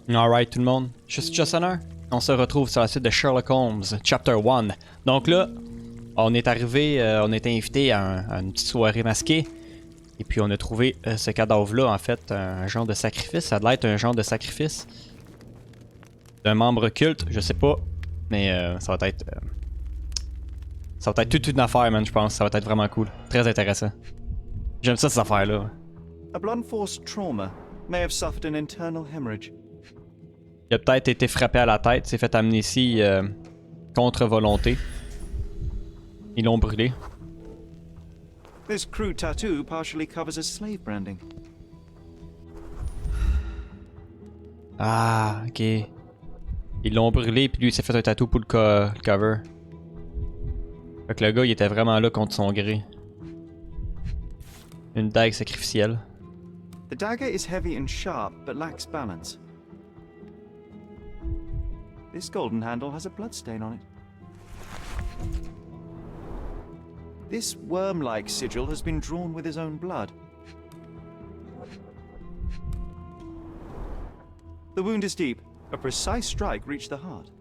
Alright tout le monde, je suis Jossonner. On se retrouve sur la suite de Sherlock Holmes, Chapter 1. Donc là, on est arrivé, on a été invité à une petite soirée masquée. Et puis on a trouvé ce cadavre-là, en fait, un genre de sacrifice. Ça doit être un genre de sacrifice d'un membre culte, je sais pas. Mais ça va être toute une affaire, man, je pense. Ça va être vraiment cool. Très intéressant. J'aime ça, ces affaires-là. A blunt force trauma may have suffered an internal hemorrhage. Il a peut-être été frappé à la tête, s'est fait amener ici contre volonté. Ils l'ont brûlé. This crude tattoo partially covers his slave branding. Ah, ok. Ils l'ont brûlé, puis lui il s'est fait un tatou pour le cover. Fait que le gars il était vraiment là contre son gré. Une dague sacrificielle. The dagger is heavy and sharp, but lacks balance. This golden handle has a bloodstain on it. This worm-like sigil has been drawn with his own blood. The wound is deep. A precise strike reached the heart.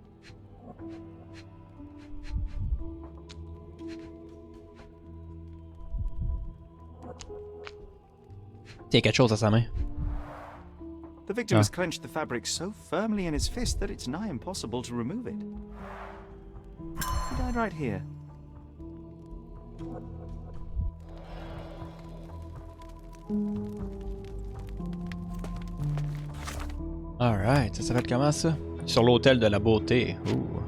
Il y a quelque chose à sa main. The victim has clenched the fabric so firmly in his fist that it's nigh impossible to remove it. He died right here. Alright, ça s'appelle comment ça? Sur l'autel de la beauté. Ouh.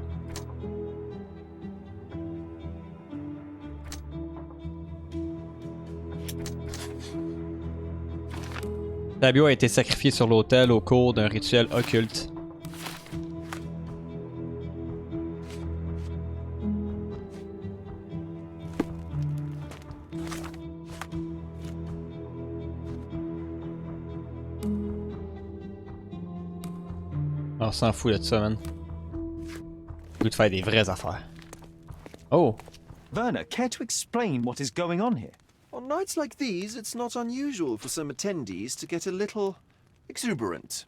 Fabio a été sacrifié sur l'autel au cours d'un rituel occulte. On s'en fout de ça, man. Au lieu de faire des vraies affaires. Oh! Werner, care to explain what is going on here? On nights like these, it's not unusual for some attendees to get a little exuberant.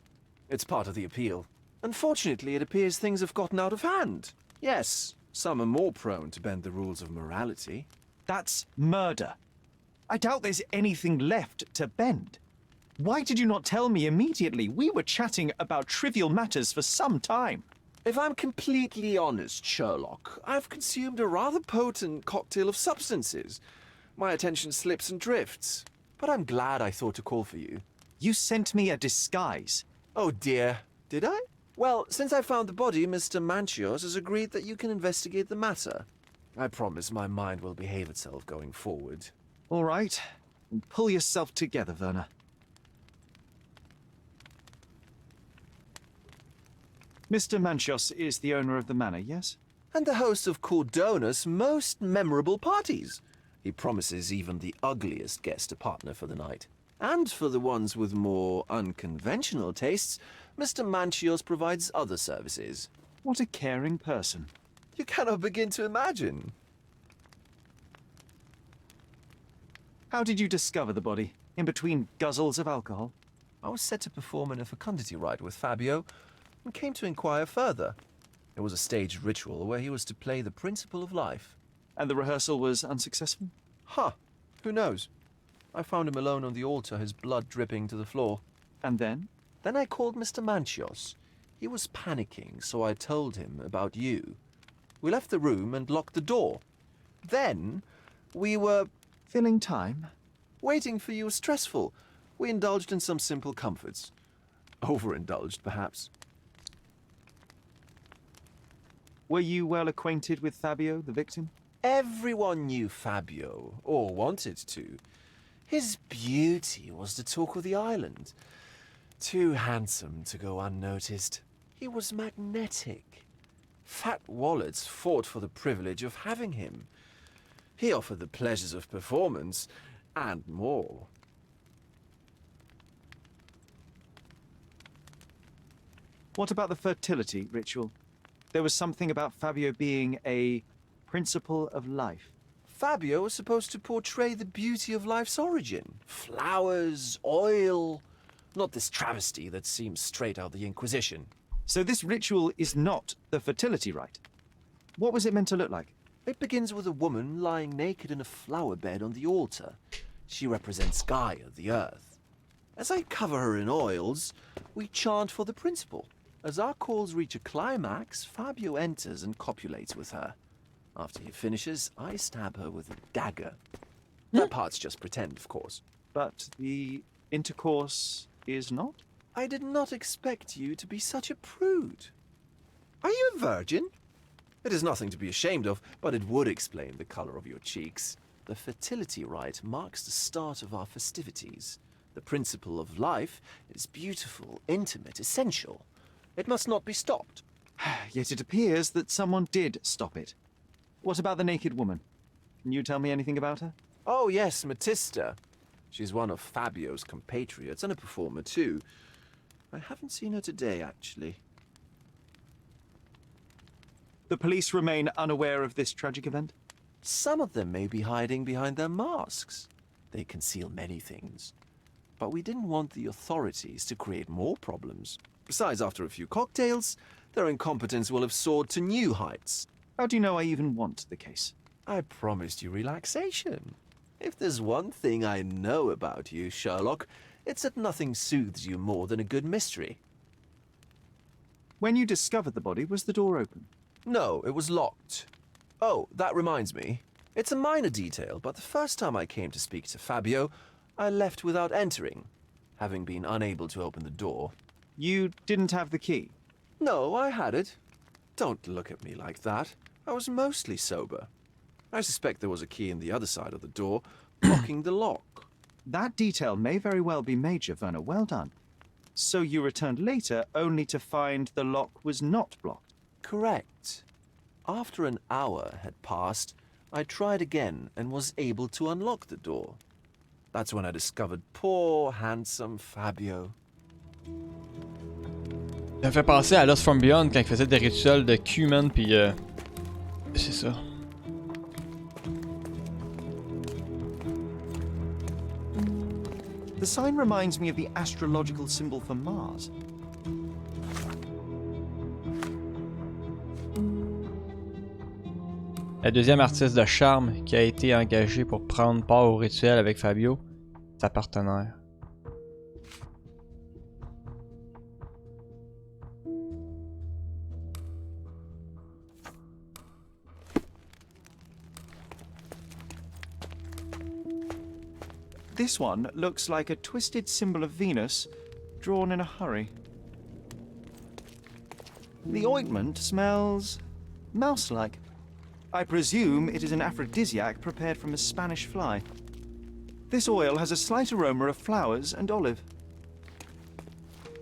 It's part of the appeal. Unfortunately, it appears things have gotten out of hand. Yes, some are more prone to bend the rules of morality. That's murder. I doubt there's anything left to bend. Why did you not tell me immediately? We were chatting about trivial matters for some time. If I'm completely honest, Sherlock, I've consumed a rather potent cocktail of substances. My attention slips and drifts. But I'm glad I thought to call for you. You sent me a disguise. Oh dear, did I? Well, since I found the body, Mr. Manchios has agreed that you can investigate the matter. I promise my mind will behave itself going forward. All right. Pull yourself together, Werner. Mr. Manchios is the owner of the manor, yes? And the host of Cordona's most memorable parties. He promises even the ugliest guest a partner for the night. And for the ones with more unconventional tastes, Mr. Manchios provides other services. What a caring person. You cannot begin to imagine. How did you discover the body? In between guzzles of alcohol? I was set to perform in a fecundity rite with Fabio, and came to inquire further. It was a staged ritual where he was to play the principle of life. And the rehearsal was unsuccessful? Huh, who knows? I found him alone on the altar, his blood dripping to the floor. And then? Then I called Mr. Manchios. He was panicking, so I told him about you. We left the room and locked the door. Then, we were... Filling time? Waiting for you was stressful. We indulged in some simple comforts. Overindulged, perhaps. Were you well acquainted with Fabio, the victim? Everyone knew Fabio, or wanted to. His beauty was the talk of the island. Too handsome to go unnoticed. He was magnetic. Fat wallets fought for the privilege of having him. He offered the pleasures of performance, and more. What about the fertility ritual? There was something about Fabio being a principle of life. Fabio was supposed to portray the beauty of life's origin. Flowers, oil, Not this travesty that seems straight out of the Inquisition. So this ritual is not the fertility rite. What was it meant to look like? It begins with a woman lying naked in a flower bed on the altar. She represents Gaia, the earth. As I cover her in oils, we chant for the principle. As our calls reach a climax, Fabio enters and copulates with her. After he finishes, I stab her with a dagger. That part's just pretend, of course. But the intercourse is not? I did not expect you to be such a prude. Are you a virgin? It is nothing to be ashamed of, but it would explain the color of your cheeks. The fertility rite marks the start of our festivities. The principle of life is beautiful, intimate, essential. It must not be stopped. Yet it appears that someone did stop it. What about the naked woman? Can you tell me anything about her? Oh yes, Matista. She's one of Fabio's compatriots and a performer too. I haven't seen her today, actually. The police remain unaware of this tragic event? Some of them may be hiding behind their masks. They conceal many things. But we didn't want the authorities to create more problems. Besides, after a few cocktails, their incompetence will have soared to new heights. How do you know I even want the case? I promised you relaxation. If there's one thing I know about you, Sherlock, it's that nothing soothes you more than a good mystery. When you discovered the body, was the door open? No, it was locked. Oh, that reminds me. It's a minor detail, but the first time I came to speak to Fabio, I left without entering, having been unable to open the door. You didn't have the key? No, I had it. Don't look at me like that. I was mostly sober. I suspect there was a key in the other side of the door, blocking the lock. That detail may very well be major, Werner. Well done. So you returned later, only to find the lock was not blocked? Correct. After an hour had passed, I tried again and was able to unlock the door. That's when I discovered poor, handsome Fabio. Ça me fait penser à Lost from Beyond quand il faisait des rituels de cumin, puis c'est ça. The sign reminds me of the astrological symbol for Mars. La deuxième artiste de charme qui a été engagée pour prendre part au rituel avec Fabio, sa partenaire. This one looks like a twisted symbol of Venus, drawn in a hurry. The ointment smells mouse-like. I presume it is an aphrodisiac prepared from a Spanish fly. This oil has a slight aroma of flowers and olive.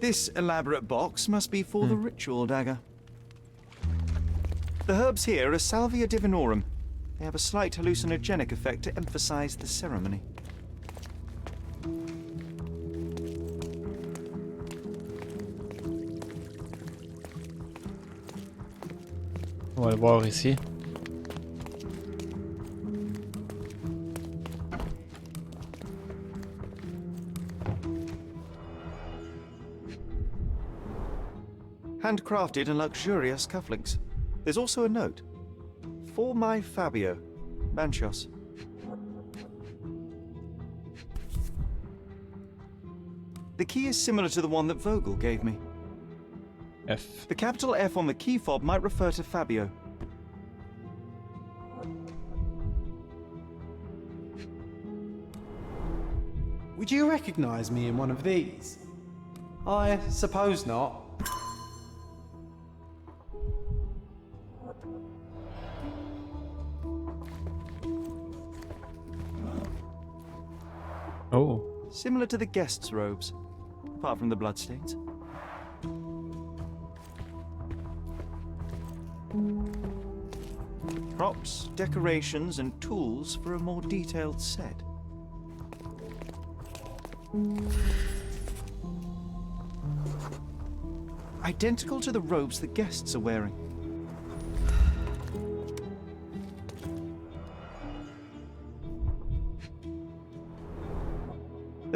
This elaborate box must be for the ritual dagger. The herbs here are Salvia divinorum. They have a slight hallucinogenic effect to emphasize the ceremony. On va le voir ici. Handcrafted and luxurious cufflinks. There's also a note. For my Fabio, Manchos. The key is similar to the one that Vogel gave me. F. The capital F on the key fob might refer to Fabio. Would you recognize me in one of these? I suppose not. Oh. Similar to the guests' robes, apart from the bloodstains. Props, decorations, and tools for a more detailed set. Identical to the robes the guests are wearing.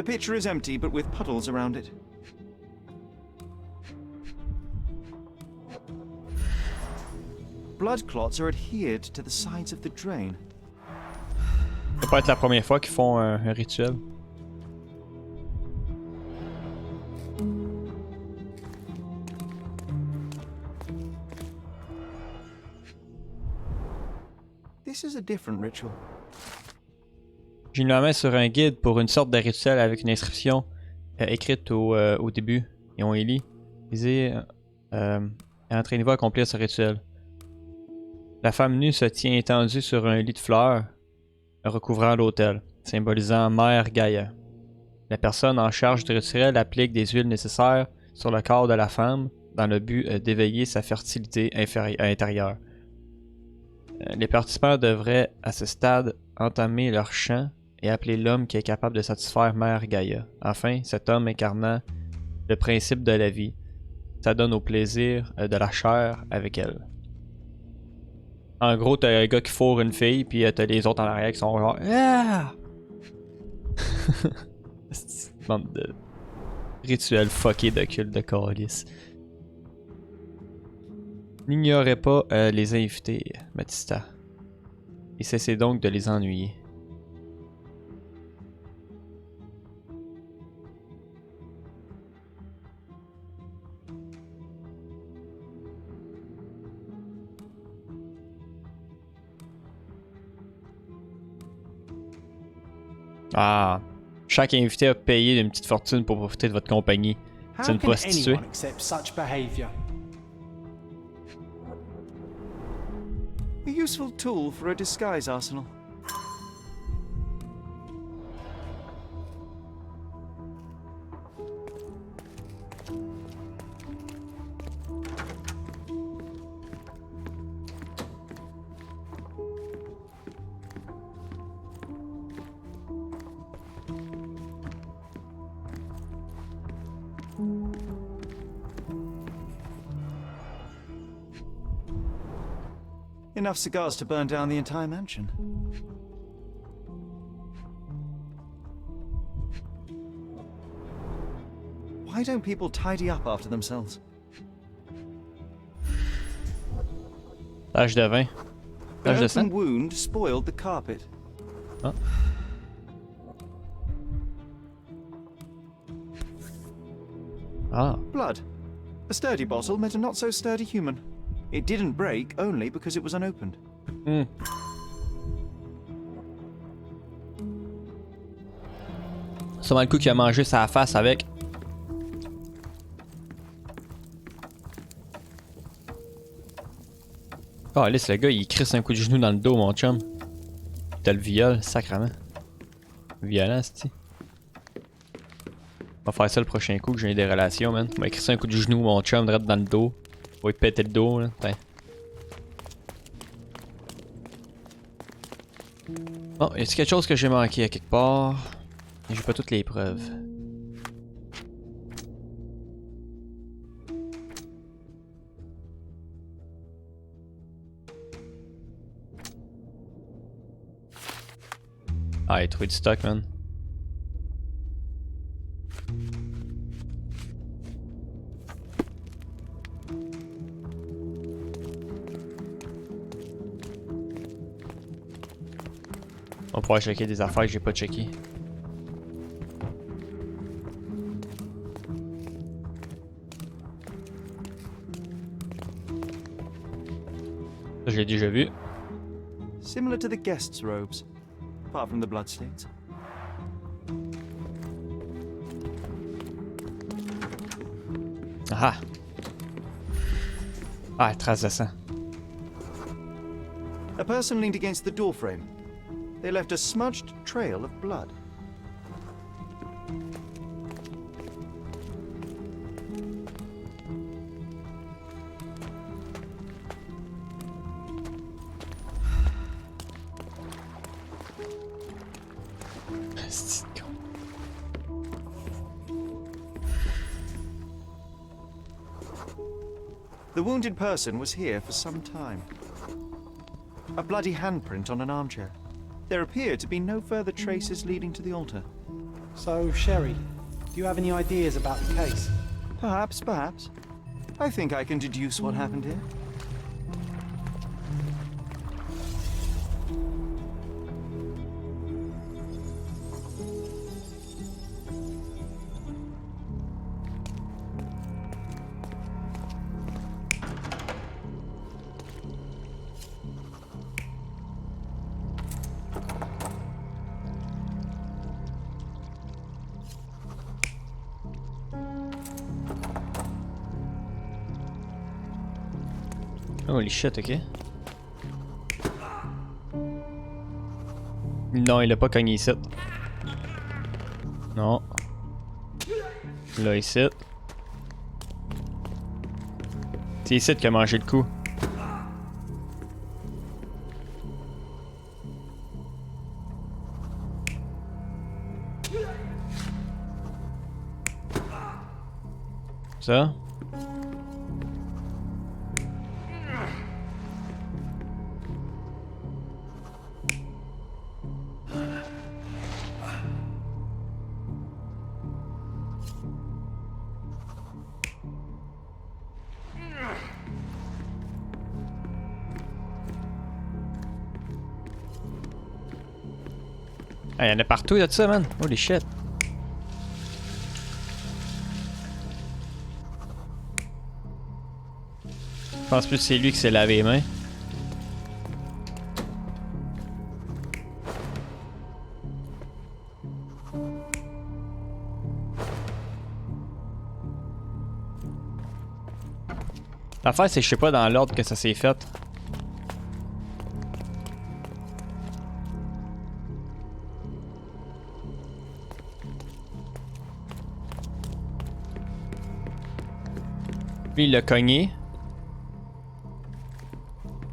The pitcher is empty, but with puddles around it. Blood clots are adhered to the sides of the drain. Ça peut pas être la première fois qu'ils font un rituel. This is a different ritual. J'ai mis la main sur un guide pour une sorte de rituel avec une inscription écrite au début. Et on y lit. Lisez, entraînez-vous à accomplir ce rituel. La femme nue se tient étendue sur un lit de fleurs, recouvrant l'autel, symbolisant Mère Gaïa. La personne en charge du rituel applique des huiles nécessaires sur le corps de la femme dans le but d'éveiller sa fertilité intérieure. Les participants devraient, à ce stade, entamer leur chant et appeler l'homme qui est capable de satisfaire Mère Gaïa. Enfin, cet homme incarnant le principe de la vie s'adonne au plaisir de la chair avec elle. En gros, t'as un gars qui fourre une fille, puis t'as les autres en arrière qui sont genre ah! C'est une bande de rituel fucké de culte de calice. N'ignorez pas les invités, Matista. Et cessez donc de les ennuyer. Ah, chaque invité a payé une petite fortune pour profiter de votre compagnie. C'est une prostituée. anyone accept such behavior? A useful tool for a disguise arsenal. Enough cigars to burn down the entire mansion. Why don't people tidy up after themselves? Tache de vin. The Tache de open sang. wound spoiled the carpet. Ah. Ah. Blood. A sturdy bottle met a not so sturdy human. It didn't break only because it was unopened. Hmm. C'est mal le coup qu'il a mangé sa face avec. Oh, Alice, le gars, il crisse un coup de genou dans le dos, mon chum. T'as le viol, sacrément. Violent, c'ti. On va faire ça le prochain coup que j'ai des relations, man. On va crisser un coup de genou, mon chum, direct dans le dos. On va lui péter le dos, là. Putain. Bon, y a-t-il quelque chose que j'ai manqué à quelque part? J'ai pas toutes les preuves. Ah, il a trouvé du stock, man. On va pouvoir checker des affaires que j'ai pas checkées. Ça, je l'ai déjà vu. Similar to the guests' robes, apart from the bloodstains. Ah! Ah, trace de sang. A person leaned against the doorframe. They left a smudged trail of blood. The wounded person was here for some time. A bloody handprint on an armchair. There appear to be no further traces leading to the altar. So, Sherry, do you have any ideas about the case? Perhaps, perhaps. I think I can deduce what happened here. Holy shit, ok. Non, il a pas cogné ici. Non. Là, ici. C'est ici qu'il a mangé le coup. Ça. Ah, y'en a partout de ça, man. Holy shit. Je pense plus que c'est lui qui s'est lavé les mains. L'affaire, c'est que je sais pas dans l'ordre que ça s'est fait. Lui, il l'a cogné.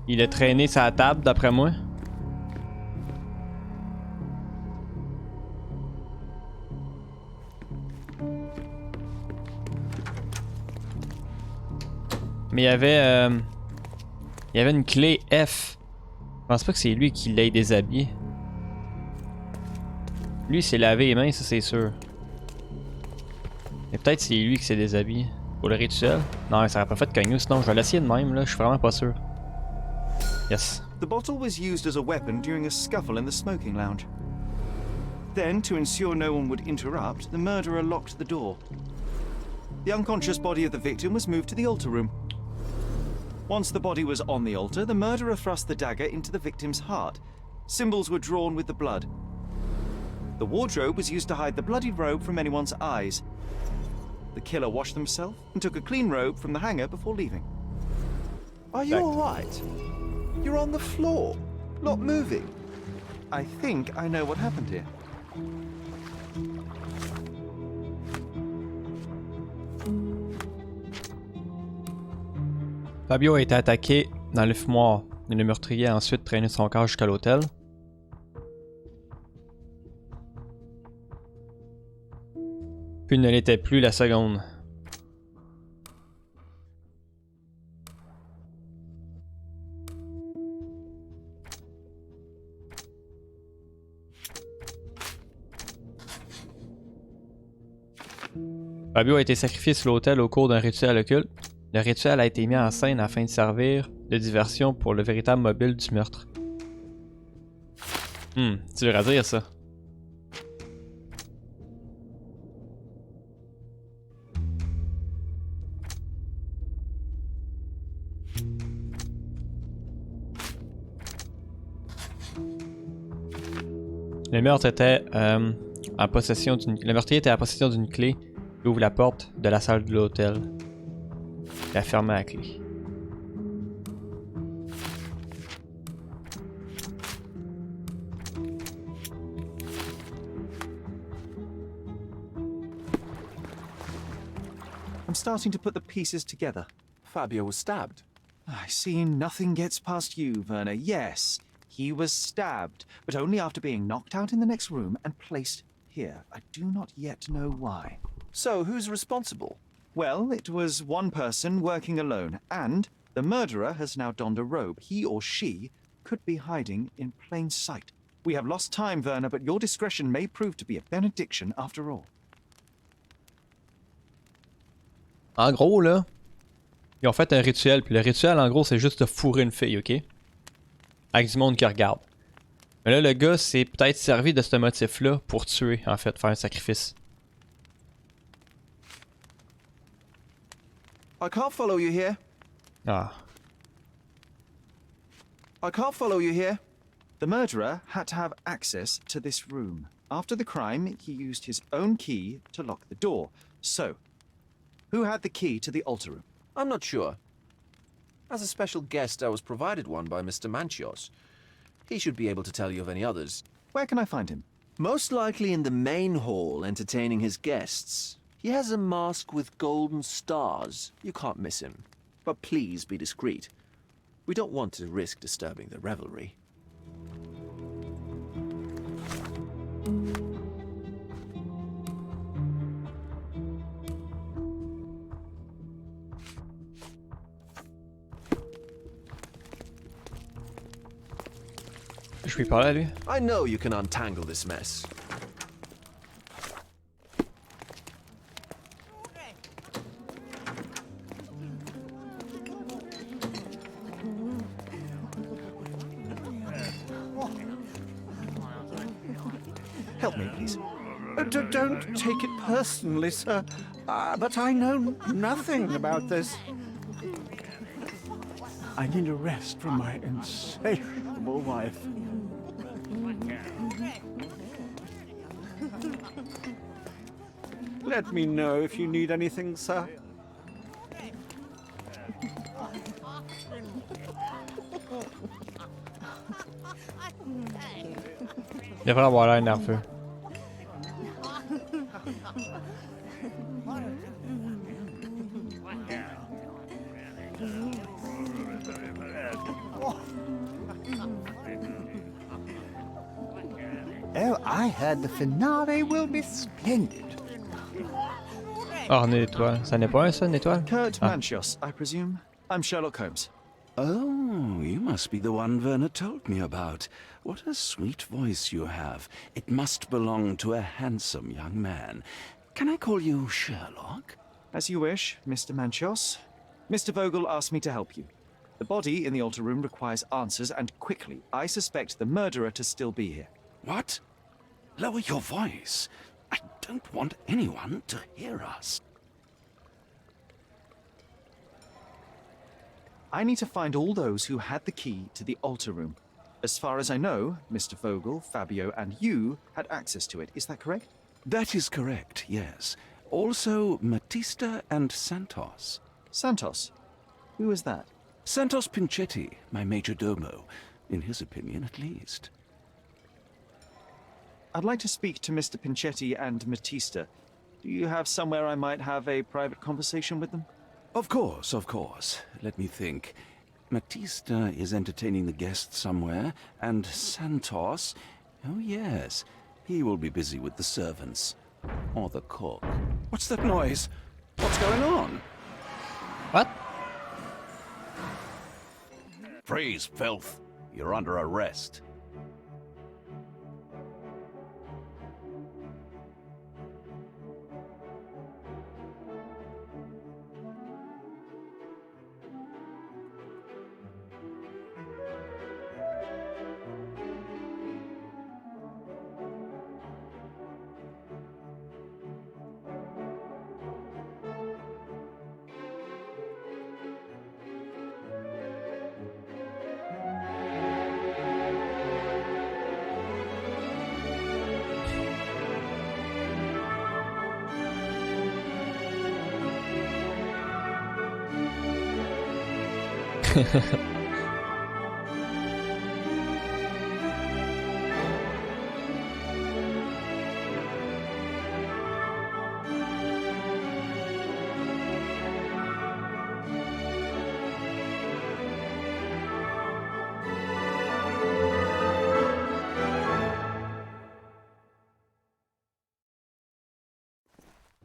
Il a traîné sa table, d'après moi. Mais il y avait une clé F. Je pense pas que c'est lui qui l'ait déshabillé. Lui, il s'est lavé les mains, ça c'est sûr. Mais peut-être c'est lui qui s'est déshabillé. Pour le rituel. Non, ça aurait pas fait de cogner, sinon je vais l'essayer de même, là. Je suis vraiment pas sûr. Yes. The bottle was used as a weapon during a scuffle in the smoking lounge. Then, to ensure no one would interrupt, the murderer locked the door. The unconscious body of the victim was moved to the altar room. Once the body was on the altar, the murderer thrust the dagger into the victim's heart. Symbols were drawn with the blood. The wardrobe was used to hide the bloodied robe from anyone's eyes. The killer washed himself and took a clean robe from the hanger before leaving. Are you all right? You're on the floor, not moving. I think I know what happened here. Fabio a été attaqué dans le fumoir. Le meurtrier a ensuite traîné son corps jusqu'à l'hôtel. Puis il ne l'était plus la seconde. Fabio a été sacrifié sur l'autel au cours d'un rituel occulte. Le rituel a été mis en scène afin de servir de diversion pour le véritable mobile du meurtre. C'est dur à dire ça. Le meurtrier était en possession d'une clé qui ouvre la porte de la salle de l'hôtel. Il a fermé la clé. I'm starting to put the pieces together. Fabio was stabbed. I see nothing gets past you, Werner. Yes, he was stabbed, but only after being knocked out in the next room and placed here. I do not yet know why. So, who's responsible? Well, it was one person working alone, and the murderer has now donned a robe. He or she could be hiding in plain sight. We have lost time, Werner, but your discretion may prove to be a benediction after all. En gros, là, ils ont fait un rituel, puis le rituel, en gros, c'est juste de fourrer une fille, ok? Avec du monde qui regarde. Mais là, le gars s'est peut-être servi de ce motif-là pour tuer, en fait, faire un sacrifice. I can't follow you here. Ah. I can't follow you here. The murderer had to have access to this room. After the crime, he used his own key to lock the door. So, who had the key to the altar room? I'm not sure. As a special guest, I was provided one by Mr. Manchios. He should be able to tell you of any others. Where can I find him? Most likely in the main hall, entertaining his guests. He has a mask with golden stars. You can't miss him. But please be discreet. We don't want to risk disturbing the revelry. Je lui parler à lui. I know you can untangle this mess. Help me, please. Don't take it personally, sir. But I know nothing about this. I need a rest from my insatiable wife. Let me know if you need anything, sir. Il devrait avoir l'air nerveux. Oh, I heard the finale will be splendid. Orné d'étoiles. Ça n'est pas un, ça, une étoile? Kurt Manchios, I presume. I'm Sherlock Holmes. Oh, you must be the one Werner told me about. What a sweet voice you have. It must belong to a handsome young man. Can I call you Sherlock? As you wish, Mr. Manchios. Mr. Vogel asked me to help you. The body in the altar room requires answers, and quickly. I suspect the murderer to still be here. What? Lower your voice. I don't want anyone to hear us. I need to find all those who had the key to the altar room. As far as I know, Mr. Vogel, Fabio, and you had access to it. Is that correct? That is correct, yes. Also, Matista and Santos. Santos? Who is that? Santos Pinchetti, my major domo. In his opinion, at least. I'd like to speak to Mr. Pinchetti and Matista. Do you have somewhere I might have a private conversation with them? Of course, of course. Let me think. Matista is entertaining the guests somewhere, and Santos... Oh, yes. He will be busy with the servants. Or the cook. What's that noise? What's going on? What? Freeze, filth. You're under arrest.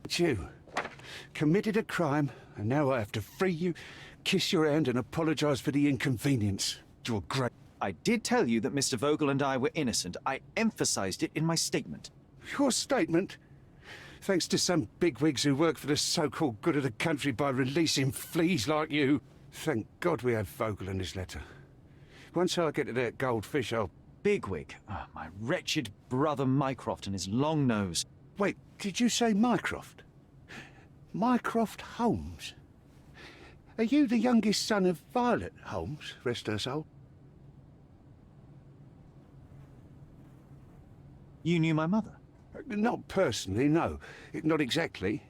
It's you. Committed a crime, and now I have to free you, kiss your hand, and apologize for the inconvenience. You're great. I did tell you that Mr. Vogel and I were innocent. I emphasized it in my statement. Your statement? Thanks to some bigwigs who work for the so-called good of the country by releasing fleas like you. Thank God we have Vogel in this letter. Once I get to that goldfish, I'll... Bigwig? Ah, my wretched brother Mycroft and his long nose. Wait, did you say Mycroft? Mycroft Holmes? Are you the youngest son of Violet Holmes, rest her soul? You knew my mother? Not personally, no. Not exactly.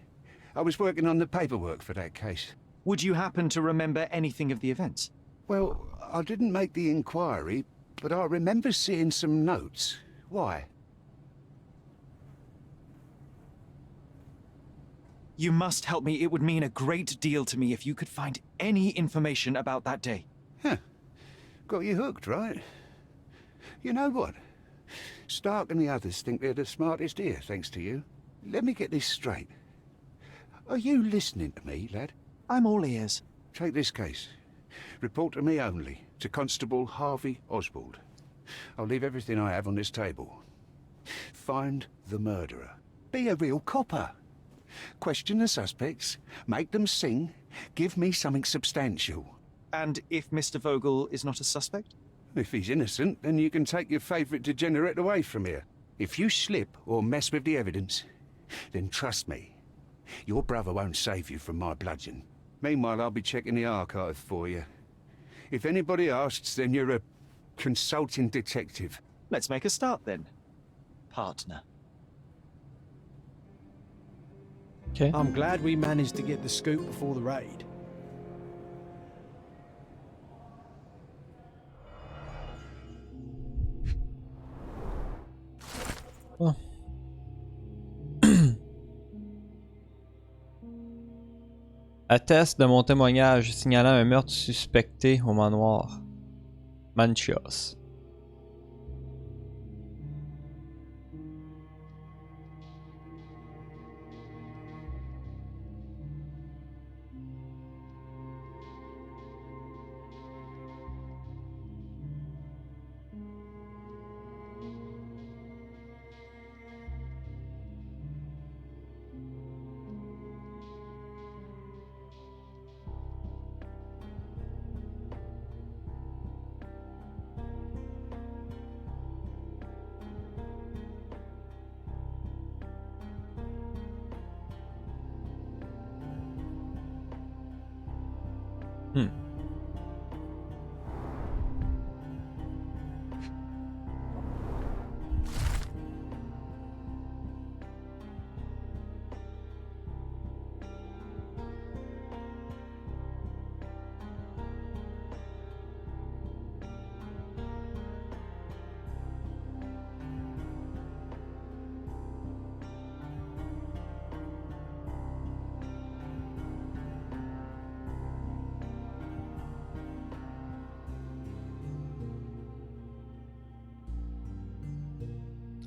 I was working on the paperwork for that case. Would you happen to remember anything of the events? Well, I didn't make the inquiry, but I remember seeing some notes. Why? You must help me. It would mean a great deal to me if you could find any information about that day. Huh. Got you hooked, right? You know what? Stark and the others think they're the smartest here, thanks to you. Let me get this straight. Are you listening to me, lad? I'm all ears. Take this case. Report to me only, to Constable Harvey Oswald. I'll leave everything I have on this table. Find the murderer. Be a real copper. Question the suspects, make them sing, give me something substantial. And if Mr. Vogel is not a suspect? If he's innocent, then you can take your favourite degenerate away from here. If you slip or mess with the evidence, then trust me, your brother won't save you from my bludgeon. Meanwhile, I'll be checking the archive for you. If anybody asks, then you're a consulting detective. Let's make a start then, partner. Okay. I'm glad we managed to get the scoop before the raid. Oh. Atteste de mon témoignage signalant un meurtre suspecté au manoir. Manchios.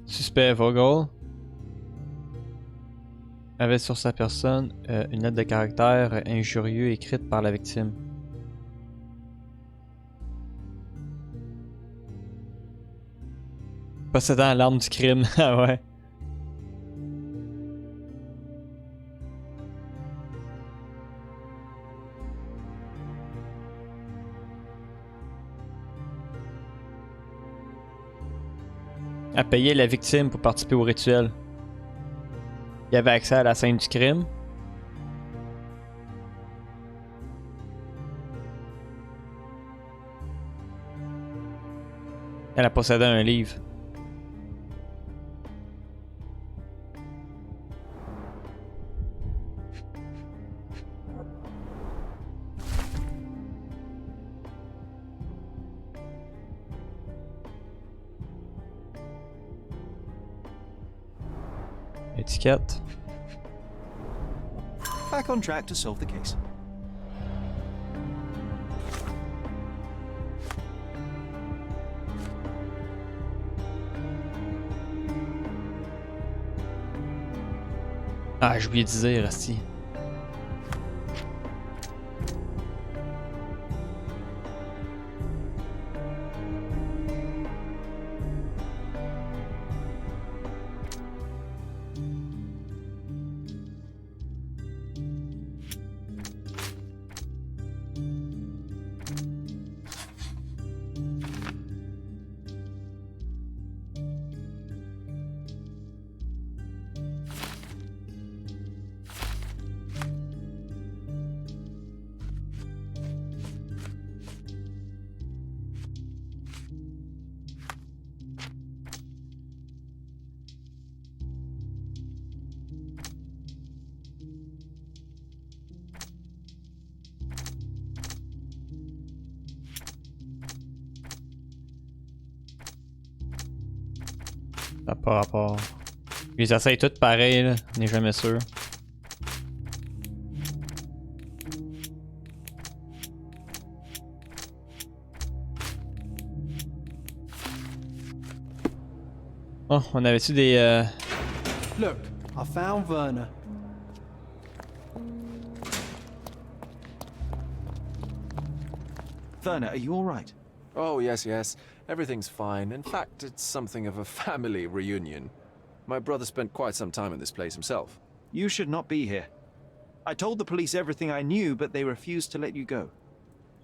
Suspect Vogel avait sur sa personne une lettre de caractère injurieux écrite par la victime. Possédant l'arme du crime, ah ouais. À payer la victime pour participer au rituel. Il avait accès à la scène du crime. Elle a possédé un livre. Étiquette. Back on track to solve the case. Ah, j'ai oublié de dire, asti. Ça n'a pas rapport. Ils essayent toutes pareil, là. On n'est jamais sûr. Oh, on avait-tu des... Look, I found Werner. Werner, are you all right? Oh, yes. Everything's fine. In fact, it's something of a family reunion. My brother spent quite some time in this place himself. You should not be here. I told the police everything I knew, but they refused to let you go.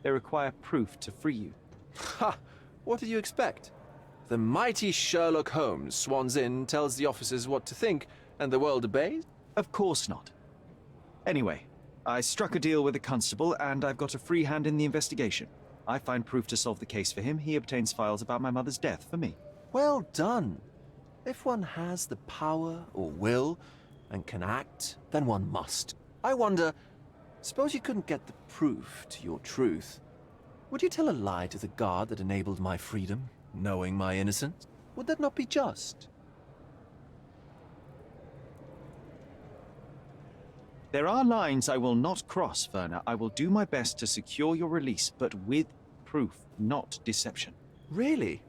They require proof to free you. Ha! What did you expect? The mighty Sherlock Holmes swans in, tells the officers what to think, and the world obeys? Of course not. Anyway, I struck a deal with the constable, and I've got a free hand in the investigation. I find proof to solve the case for him. He obtains files about my mother's death for me. Well done. If one has the power or will and can act, then one must. I wonder, suppose you couldn't get the proof to your truth. Would you tell a lie to the guard that enabled my freedom, knowing my innocence? Would that not be just? There are lines I will not cross, Werner. I will do my best to secure your release, but with proof, not deception. Really?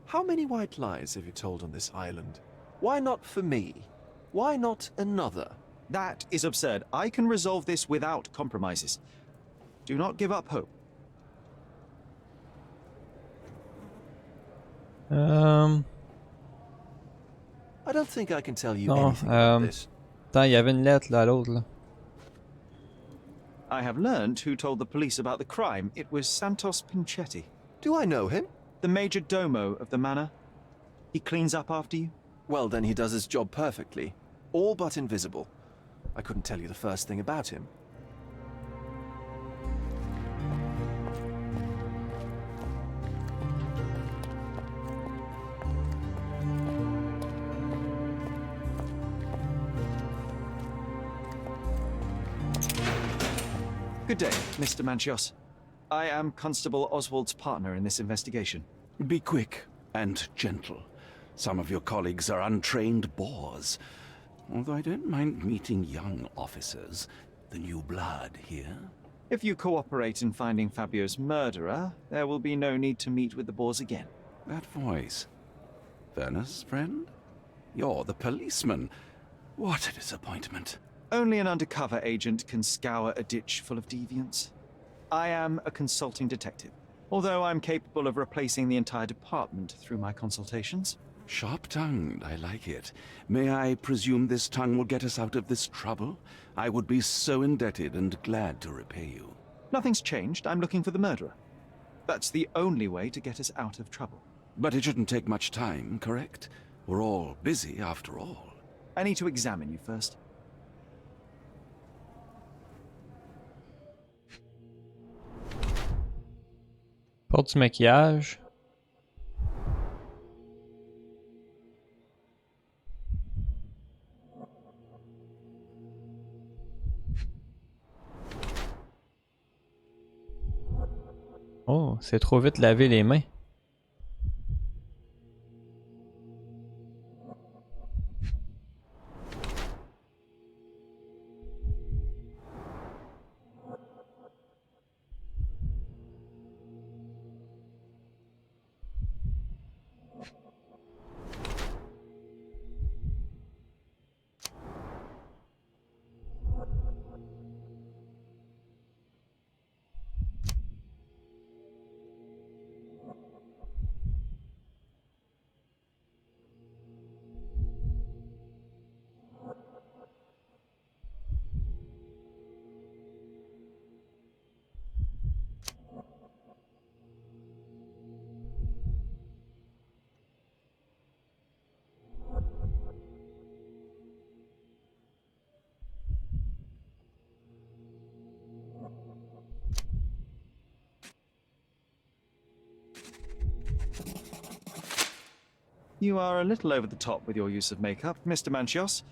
How many white lies have you told on this island? Why not for me? Why not another? That is absurd. I can resolve this without compromises. Do not give up hope. I don't think I can tell you Non, anything about this. Attends, il y avait une lettre là, à l'autre là. I have learned who told the police about the crime. It was Santos Pinchetti, Do I know him? the major domo of the manor. He cleans up after you. Well, then he does his job perfectly. All but invisible. I couldn't tell you the first thing about him. Good day, Mr. Manchios. I am Constable Oswald's partner in this investigation. Be quick and gentle. Some of your colleagues are untrained boors. Although I don't mind meeting young officers, the new blood here. If you cooperate in finding Fabio's murderer, there will be no need to meet with the Boers again. That voice. Werner's friend? You're the policeman. What a disappointment. Only an undercover agent can scour a ditch full of deviants. I am a consulting detective, although I'm capable of replacing the entire department through my consultations. Sharp-tongued, I like it. May I presume this tongue will get us out of this trouble? I would be so indebted and glad to repay you. Nothing's changed. I'm looking for the murderer. That's the only way to get us out of trouble. But it shouldn't take much time, correct? We're all busy after all. I need to examine you first. Porte du maquillage. Oh, c'est trop vite laver les mains. You are a little over the top with your use of makeup, Mr. Manchios.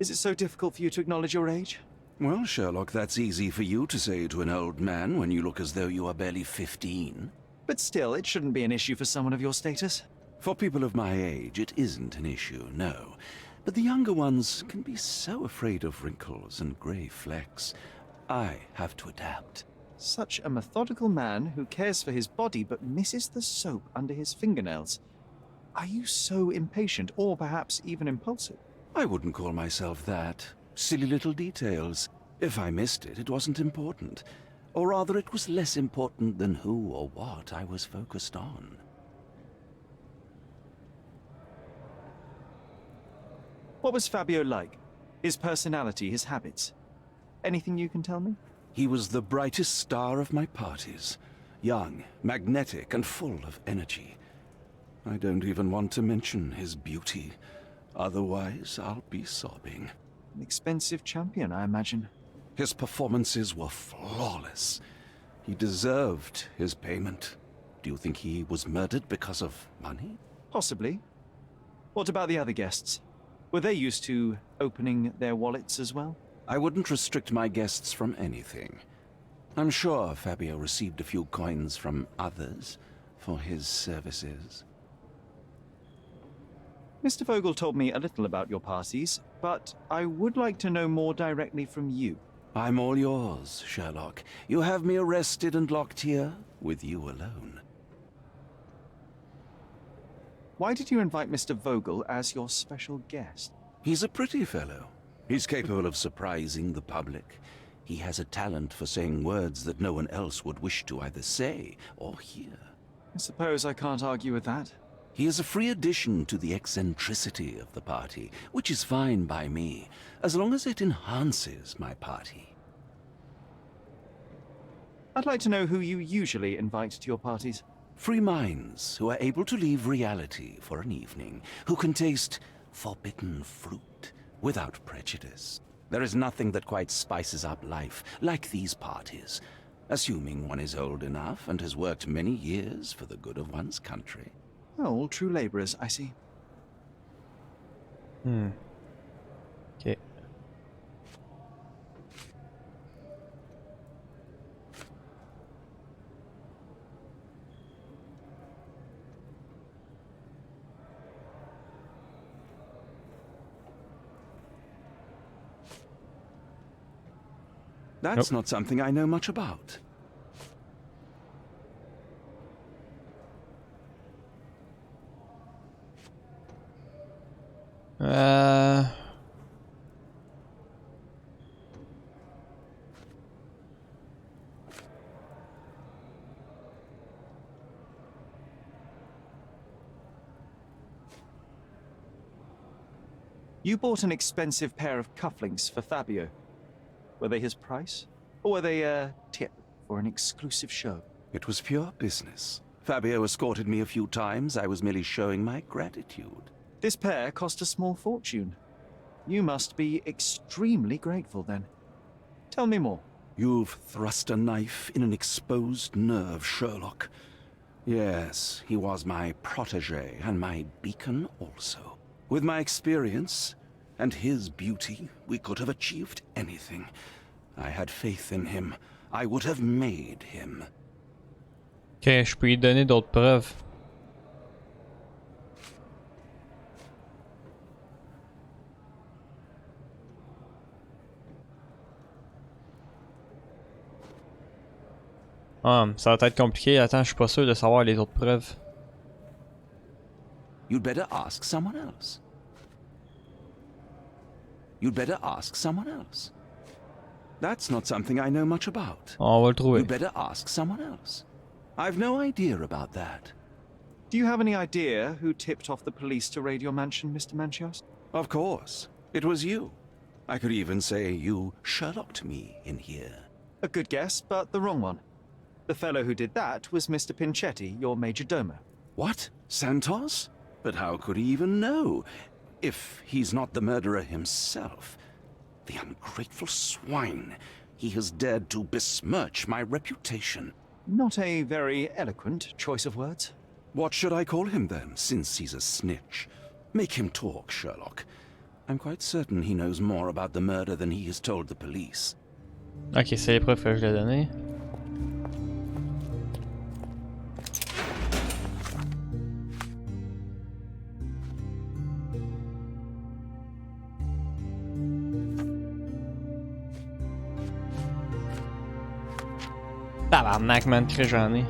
Is it so difficult for you to acknowledge your age? Well, Sherlock, that's easy for you to say to an old man when you look as though you are barely 15. But still, it shouldn't be an issue for someone of your status. For people of my age, it isn't an issue, no. But the younger ones can be so afraid of wrinkles and grey flecks. I have to adapt. Such a methodical man who cares for his body but misses the soap under his fingernails. Are you so impatient, or perhaps even impulsive? I wouldn't call myself that. Silly little details. If I missed it, it wasn't important. Or rather, it was less important than who or what I was focused on. What was Fabio like? His personality, his habits? Anything you can tell me? He was the brightest star of my parties. Young, magnetic, and full of energy. I don't even want to mention his beauty. Otherwise, I'll be sobbing. An expensive champion, I imagine. His performances were flawless. He deserved his payment. Do you think he was murdered because of money? Possibly. What about the other guests? Were they used to opening their wallets as well? I wouldn't restrict my guests from anything. I'm sure Fabio received a few coins from others for his services. Mr. Vogel told me a little about your parties, but I would like to know more directly from you. I'm all yours, Sherlock. You have me arrested and locked here with you alone. Why did you invite Mr. Vogel as your special guest? He's a pretty fellow. He's capable of surprising the public. He has a talent for saying words that no one else would wish to either say or hear. I suppose I can't argue with that. He is a free addition to the eccentricity of the party, which is fine by me, as long as it enhances my party. I'd like to know who you usually invite to your parties. Free minds who are able to leave reality for an evening, who can taste forbidden fruit without prejudice. There is nothing that quite spices up life like these parties, assuming one is old enough and has worked many years for the good of one's country. Oh, all true laborers, I see. Okay. That's not something I know much about. You bought an expensive pair of cufflinks for Fabio. Were they his price? Or were they a tip for an exclusive show? It was pure business. Fabio escorted me a few times. I was merely showing my gratitude. This pair cost a small fortune. You must be extremely grateful then. Tell me more. You've thrust a knife in an exposed nerve, Sherlock. Yes, he was my protégé and my beacon also. With my experience and his beauty, we could have achieved anything. I had faith in him. I would have made him. Ok, je peux lui donner d'autres preuves. Ah, ça va être compliqué. Attends, je suis pas sûr de savoir les autres preuves. You'd better ask someone else. You'd better ask someone else. That's not something I know much about. On va le trouver. You'd better ask someone else. I've no idea about that. Do you have any idea who tipped off the police to raid your mansion, Mr. Manchios? Of course. It was you. I could even say you Sherlocked me in here. A good guess, but the wrong one. The fellow who did that was Mr. Pinchetti, your major domo. What? Santos? But how could he even know? If he's not the murderer himself. The ungrateful swine. He has dared to besmirch my reputation. Not a very eloquent choice of words. What should I call him then, since he's a snitch? Make him talk, Sherlock. I'm quite certain he knows more about the murder than he has told the police. Ok, c'est les preuves que je l'ai donné. Tabarnak, man, très j'en ai.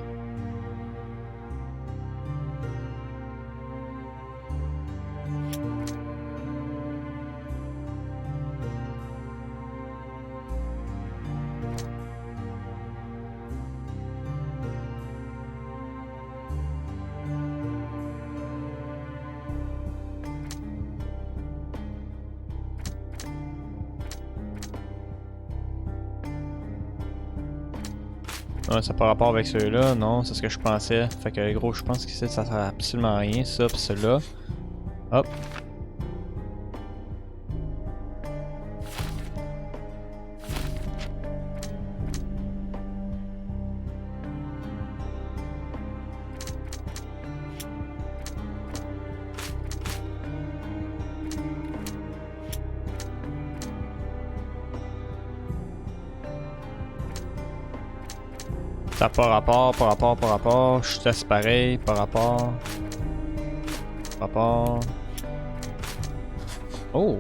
Ouais, ça n'a pas rapport avec ceux-là, non, c'est ce que je pensais. Fait que gros, je pense que ça sert absolument à rien, ça pis ceux-là. Hop. Ça n'a pas rapport, pas rapport, pas rapport. Je teste pareil, pas rapport. Rapport. Oh!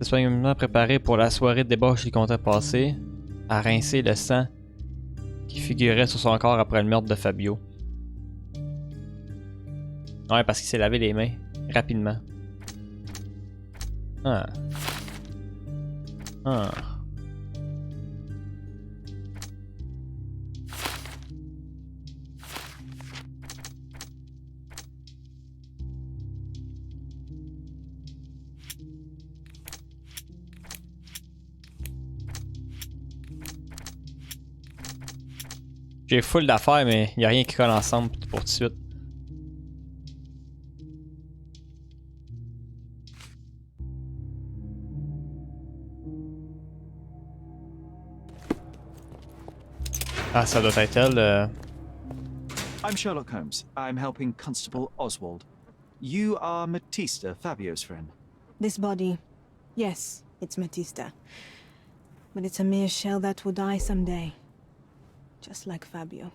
Soigneusement préparé pour la soirée de débauche qu'il comptait passer, à rincer le sang qui figurait sur son corps après le meurtre de Fabio. Ouais, parce qu'il s'est lavé les mains rapidement. Ah. Ah. J'ai full d'affaires, mais y a rien qui colle ensemble pour tout de suite. Ah, ça doit être elle. I'm Sherlock Holmes. I'm helping Constable Oswald. You are Matista, Fabio's friend. This body, yes, it's Matista. But it's a mere shell that will die someday. Just like Fabio.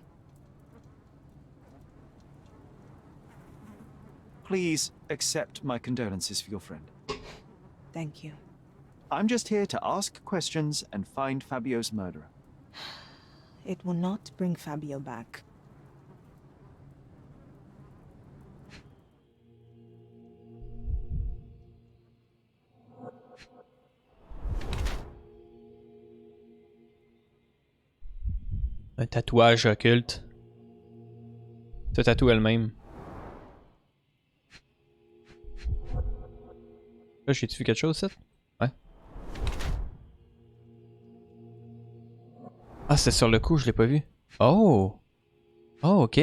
Please accept my condolences for your friend. Thank you. I'm just here to ask questions and find Fabio's murderer. It will not bring Fabio back. Un tatouage occulte. Se tatoue elle-même. Là, j'ai-tu vu quelque chose, ça? Ouais. Ah, c'est sur le coup, je l'ai pas vu. Oh! Oh, ok.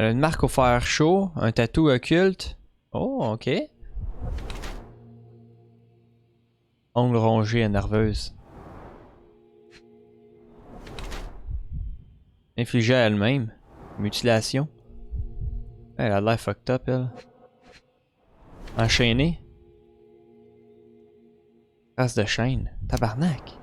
Elle a une marque au fer chaud, un tatou occulte. Oh, ok. Ongles rongés et nerveuse. Infligée à elle-même. Mutilation. Elle a l'air fucked up, elle. Enchaînée. Trace de chaîne. Tabarnak.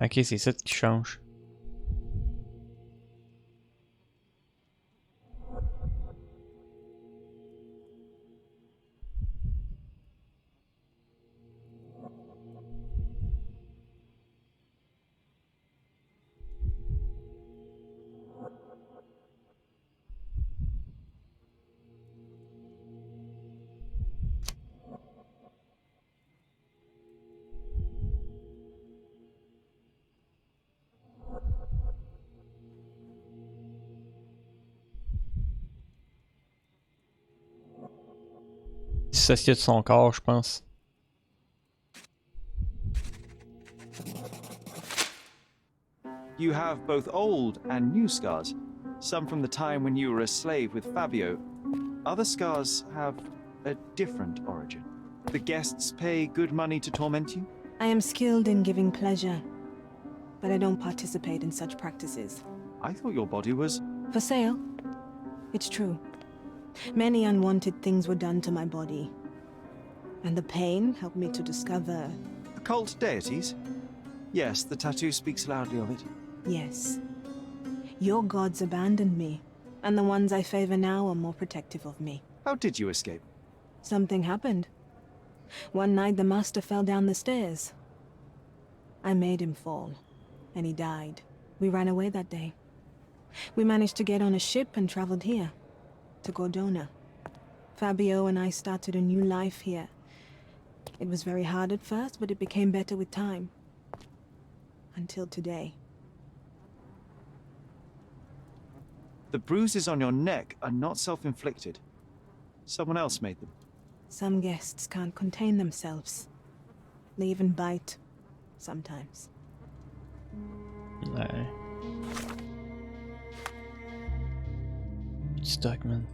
Ok, c'est ça qui change. dissocié de son corps, je pense. You have both old and new scars. Some from the time when you were a slave with Fabio. Other scars have a different origin. The guests pay good money to torment you? I am skilled in giving pleasure, but I don't participate in such practices. I thought your body was... For sale? It's true. Many unwanted things were done to my body. And the pain helped me to discover... Occult deities? Yes, the tattoo speaks loudly of it. Yes. Your gods abandoned me, and the ones I favor now are more protective of me. How did you escape? Something happened. One night the master fell down the stairs. I made him fall, and he died. We ran away that day. We managed to get on a ship and traveled here, to Gordona. Fabio and I started a new life here. It was very hard at first, but it became better with time. Until today. The bruises on your neck are not self-inflicted. Someone else made them. Some guests can't contain themselves. They even bite, sometimes. Nej. Stuck, man.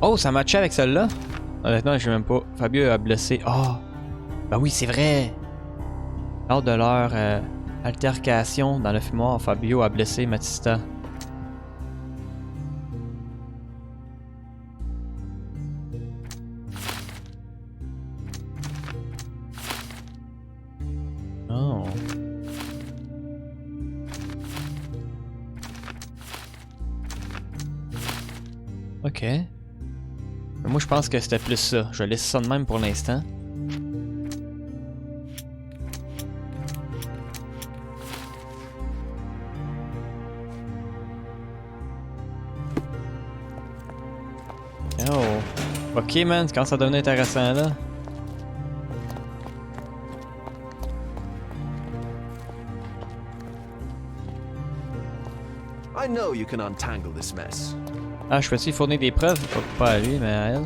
Oh, ça matchait avec celle-là? Honnêtement, je sais même pas. Fabio a blessé. Ah! Oh, ben oui, c'est vrai! Lors de leur altercation dans le fumoir, Fabio a blessé Matista. Oh. Ok. Moi, je pense que c'était plus ça. Je vais laisser ça de même pour l'instant. Oh. Ok, man, ça commence à devenir intéressant, là. I know you can untangle this mess. Ah, je peux-tu fournir des preuves? Pas à lui, mais à elle.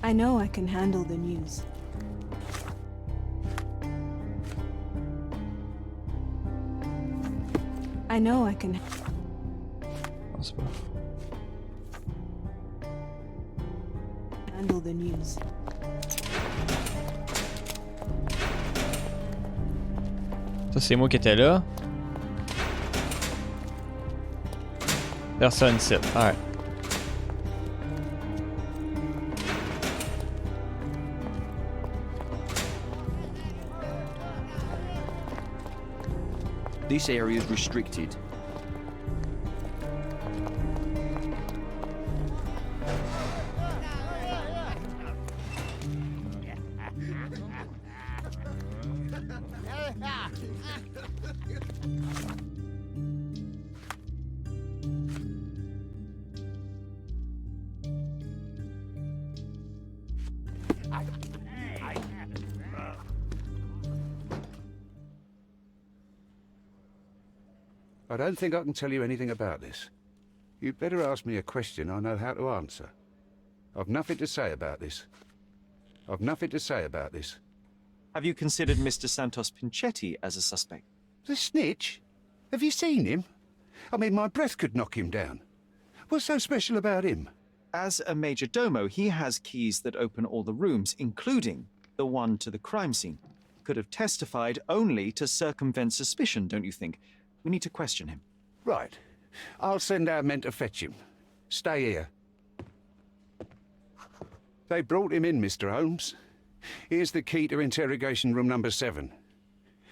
I know I can handle the news. I know I can... Non, c'est pas. handle the news. Ça, c'est moi qui étais là. Personne ici. Alright. This area is restricted. I don't think I can tell you anything about this. You'd better ask me a question I know how to answer. I've nothing to say about this. I've nothing to say about this. Have you considered Mr. Santos Pinchetti as a suspect? The snitch? Have you seen him? I mean, my breath could knock him down. What's so special about him? As a major domo, he has keys that open all the rooms, including the one to the crime scene. Could have testified only to circumvent suspicion, don't you think? We need to question him. Right. I'll send our men to fetch him. Stay here. They brought him in, Mr. Holmes. Here's the key to interrogation room number 7.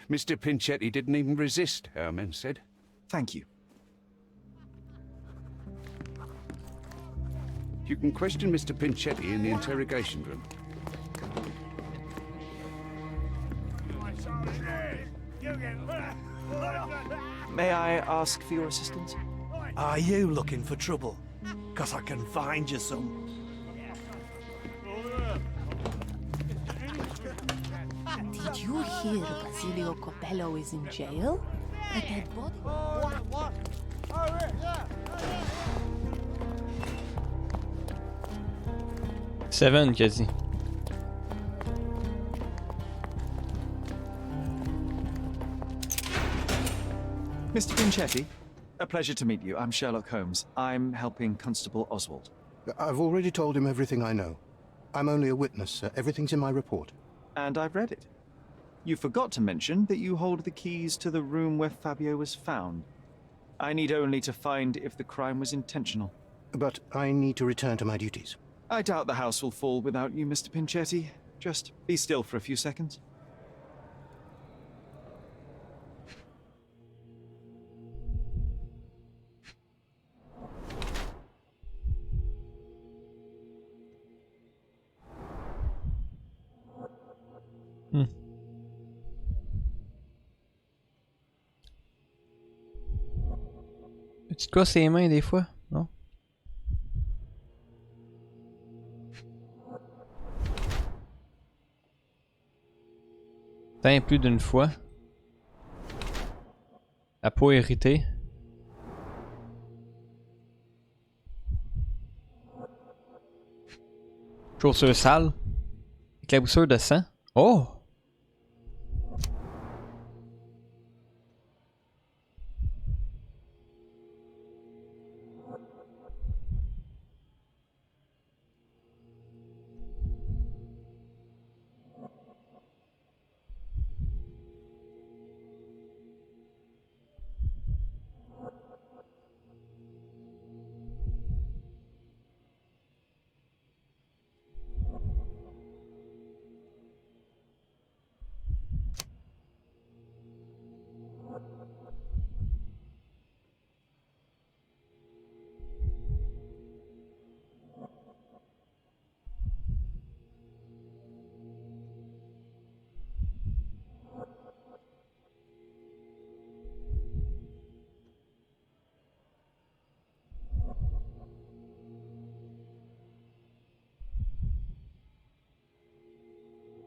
Mr. Pinchetti didn't even resist, our men said. Thank you. You can question Mr. Pinchetti in the interrogation room. May I ask for your assistance? Are you looking for trouble? 'Cause I can find you some. Did you hear Basilio Coppello is in jail? A dead body? Seven, qui a dit. Mr. Pinchetti, a pleasure to meet you. I'm Sherlock Holmes. I'm helping Constable Oswald. I've already told him everything I know. I'm only a witness, sir. Everything's in my report. And I've read it. You forgot to mention that you hold the keys to the room where Fabio was found. I need only to find if the crime was intentional. But I need to return to my duties. I doubt the house will fall without you, Mr. Pinchetti. Just be still for a few seconds. Tu te casses les mains des fois, non? Teint plus d'une fois. La peau irritée. Chaussures sales. Éclaboussure de sang. Oh!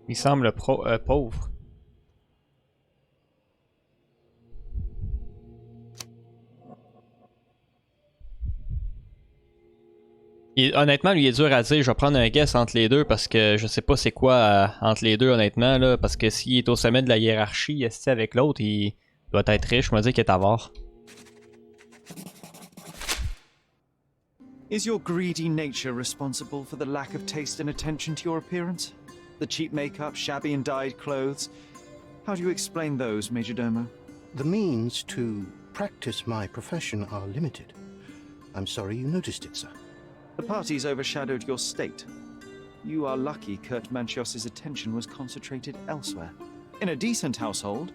Il semble pauvre. Honnêtement, lui, il est dur à dire. Je vais prendre un guess entre les deux parce que je sais pas c'est quoi entre les deux, honnêtement. Là, parce que s'il est au sommet de la hiérarchie, avec l'autre, il doit être riche. Je me dis qu'il est avare. Is your greedy nature responsible for the lack of taste and attention to your appearance? The cheap makeup, shabby and dyed clothes. How do you explain those, Majordomo? The means to practice my profession are limited. I'm sorry you noticed it, sir. The parties overshadowed your state. You are lucky Kurt Manchios's attention was concentrated elsewhere. In a decent household,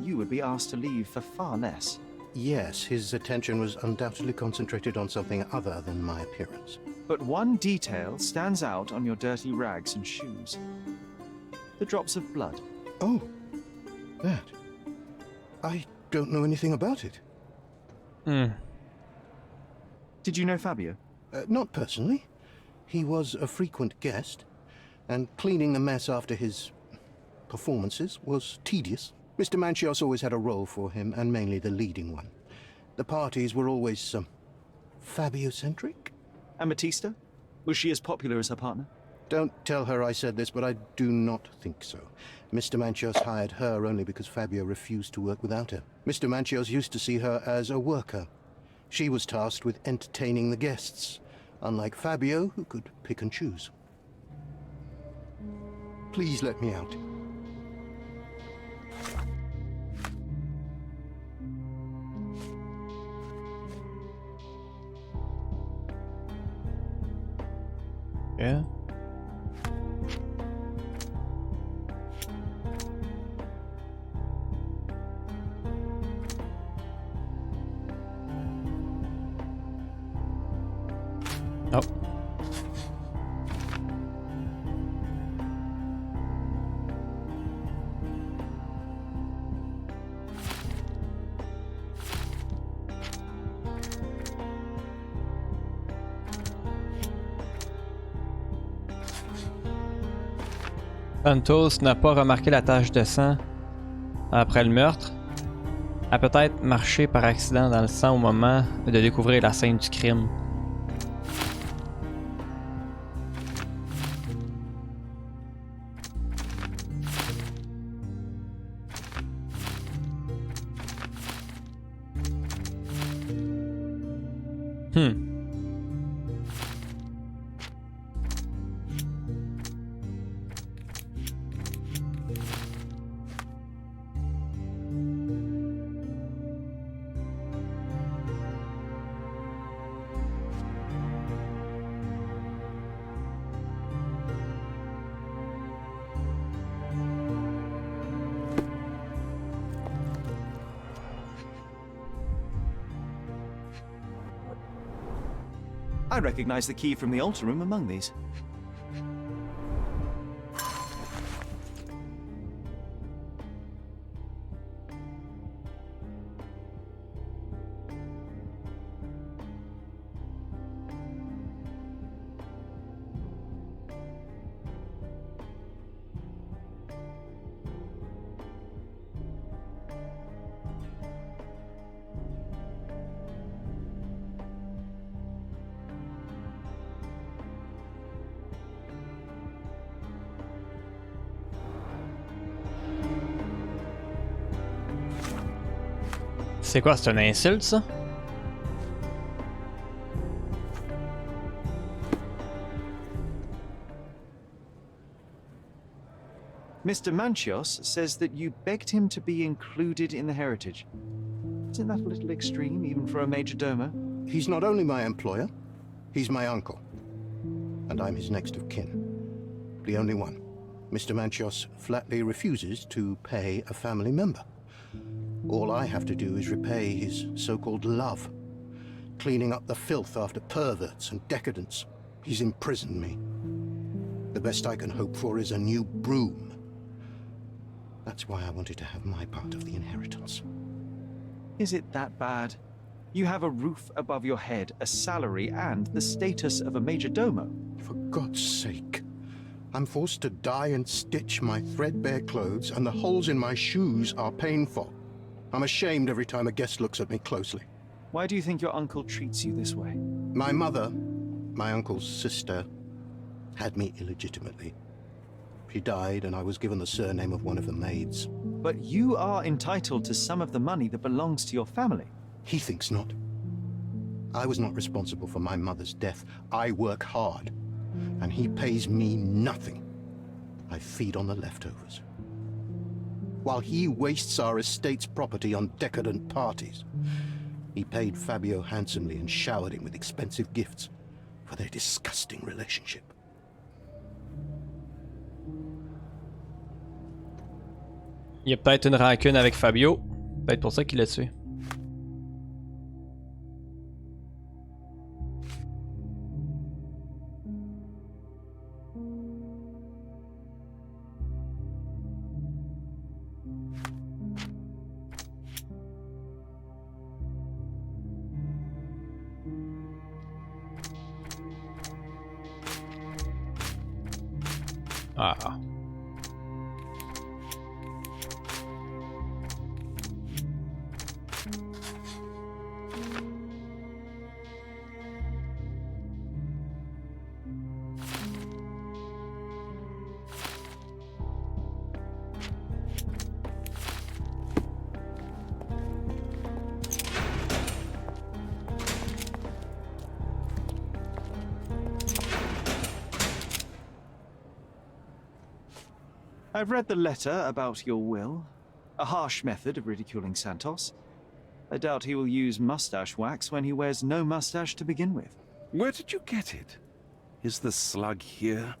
you would be asked to leave for far less. Yes, his attention was undoubtedly concentrated on something other than my appearance. But one detail stands out on your dirty rags and shoes. The drops of blood. Oh, that. I don't know anything about it. Did you know Fabio? Not personally. He was a frequent guest, and cleaning the mess after his performances was tedious. Mr. Manchios always had a role for him, and mainly the leading one. The parties were always, Fabio-centric? And Batista? Was she as popular as her partner? Don't tell her I said this, but I do not think so. Mr. Manchios hired her only because Fabio refused to work without her. Mr. Manchios used to see her as a worker. She was tasked with entertaining the guests, unlike Fabio, who could pick and choose. Please let me out. Yeah. Oh. Santos n'a pas remarqué la tache de sang après le meurtre. A peut-être marché par accident dans le sang au moment de découvrir la scène du crime. I recognize the key from the altar room among these. C'est quoi, c'est une insulte, ça? Mr. Manchios says that you begged him to be included in the heritage. Isn't that a little extreme, even for a major domo? He's not only my employer, he's my uncle. And I'm his next of kin. The only one. Mr. Manchios flatly refuses to pay a family member. All I have to do is repay his so-called love, cleaning up the filth after perverts and decadents. He's imprisoned me. The best I can hope for is a new broom. That's why I wanted to have my part of the inheritance. Is it that bad? You have a roof above your head, a salary, and the status of a major domo. For God's sake. I'm forced to dye and stitch my threadbare clothes, and the holes in my shoes are painful. I'm ashamed every time a guest looks at me closely. Why do you think your uncle treats you this way? My mother, my uncle's sister, had me illegitimately. She died and I was given the surname of one of the maids. But you are entitled to some of the money that belongs to your family. He thinks not. I was not responsible for my mother's death. I work hard, and he pays me nothing. I feed on the leftovers. While he wastes our estate's property on decadent parties, he paid Fabio handsomely and showered him with expensive gifts for their disgusting relationship. Il y a peut-être une rancune avec Fabio. Peut-être pour ça qu'il l'a tué. Ah. I've read the letter about your will. A harsh method of ridiculing Santos. I doubt he will use mustache wax when he wears no mustache to begin with. Where did you get it? Is the slug here?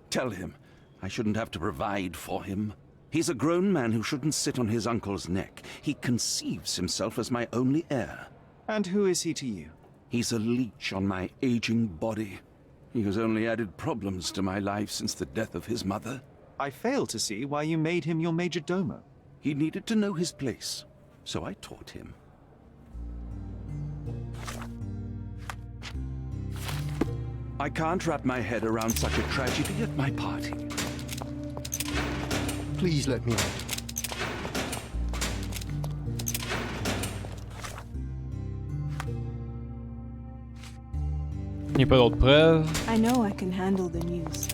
Tell him I shouldn't have to provide for him. He's a grown man who shouldn't sit on his uncle's neck. He conceives himself as my only heir. And who is he to you? He's a leech on my aging body. He has only added problems to my life since the death of his mother. I fail to see why you made him your major domo. He needed to know his place, so I taught him. I can't wrap my head around such a tragedy at my party. Please let me out. Il n'y a pas d'autres preuves. I know I can handle the news.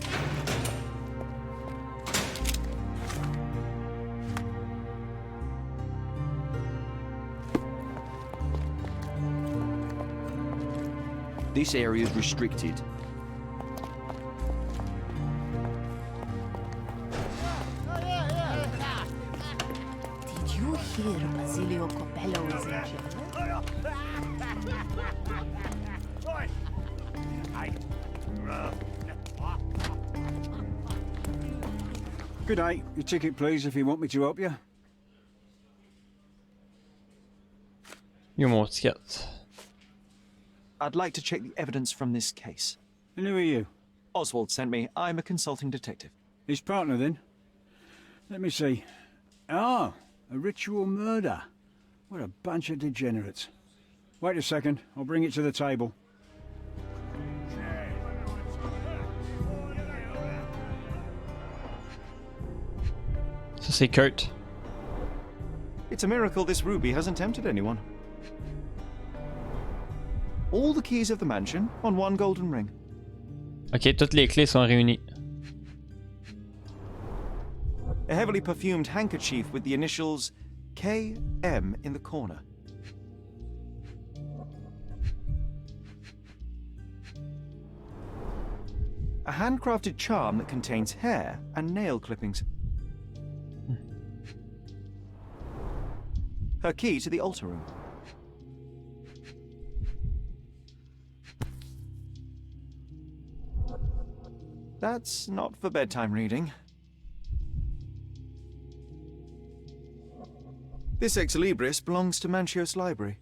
This area is restricted. Did you hear Basilio Coppello is in jail? Good day. Your ticket, please, if you want me to help you. Yo, mon ticket. I'd like to check the evidence from this case. And who are you? Oswald sent me. I'm a consulting detective. His partner, then? Let me see. Ah, a ritual murder. What a bunch of degenerates. Wait a second. I'll bring it to the table. Ça, c'est Kurt. It's a miracle this ruby hasn't tempted anyone. All the keys of the mansion on one golden ring. Ok, toutes les clés sont réunies. A heavily perfumed handkerchief with the initials KM in the corner. A handcrafted charm that contains hair and nail clippings. Her key to the altar room. That's not for bedtime reading. This ex libris belongs to Manchios library.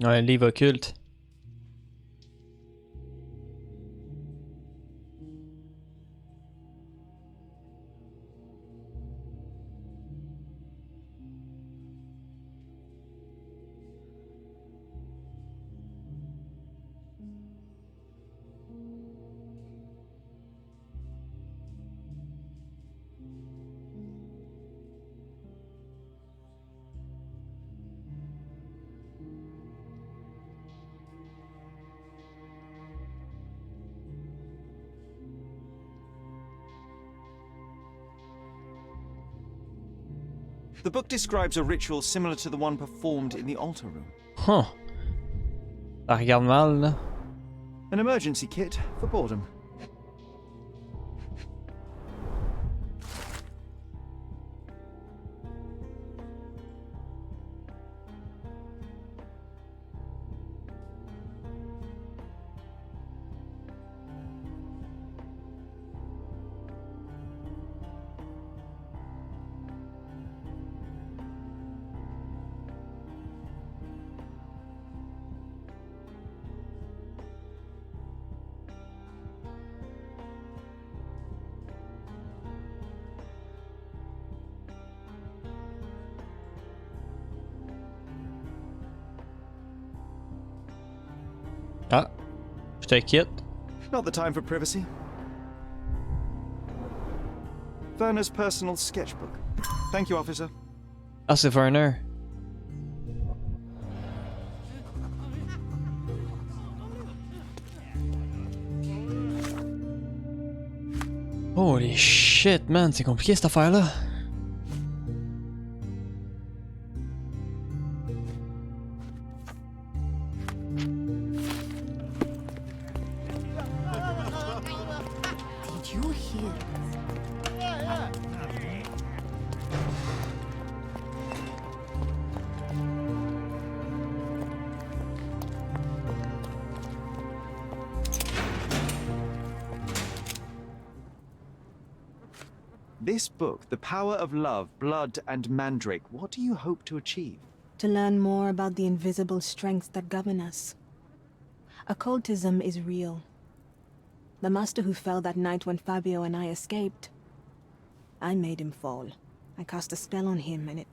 Ouais, un livre occulte. The book describes a ritual similar to the one performed in the altar room. Huh. Ça regarde mal, là. An emergency kit for boredom. Ah, je te quitte. Not the time for privacy. Werner's personal sketchbook. Thank you, officer. Ah, c'est Werner. Holy shit, man, c'est compliqué cette affaire-là. Did you hear? This book, The Power of Love, Blood, and Mandrake, what do you hope to achieve? to learn more about the invisible strengths that govern us. Occultism is real. The master who fell that night when Fabio and I escaped, I made him fall. I cast a spell on him and it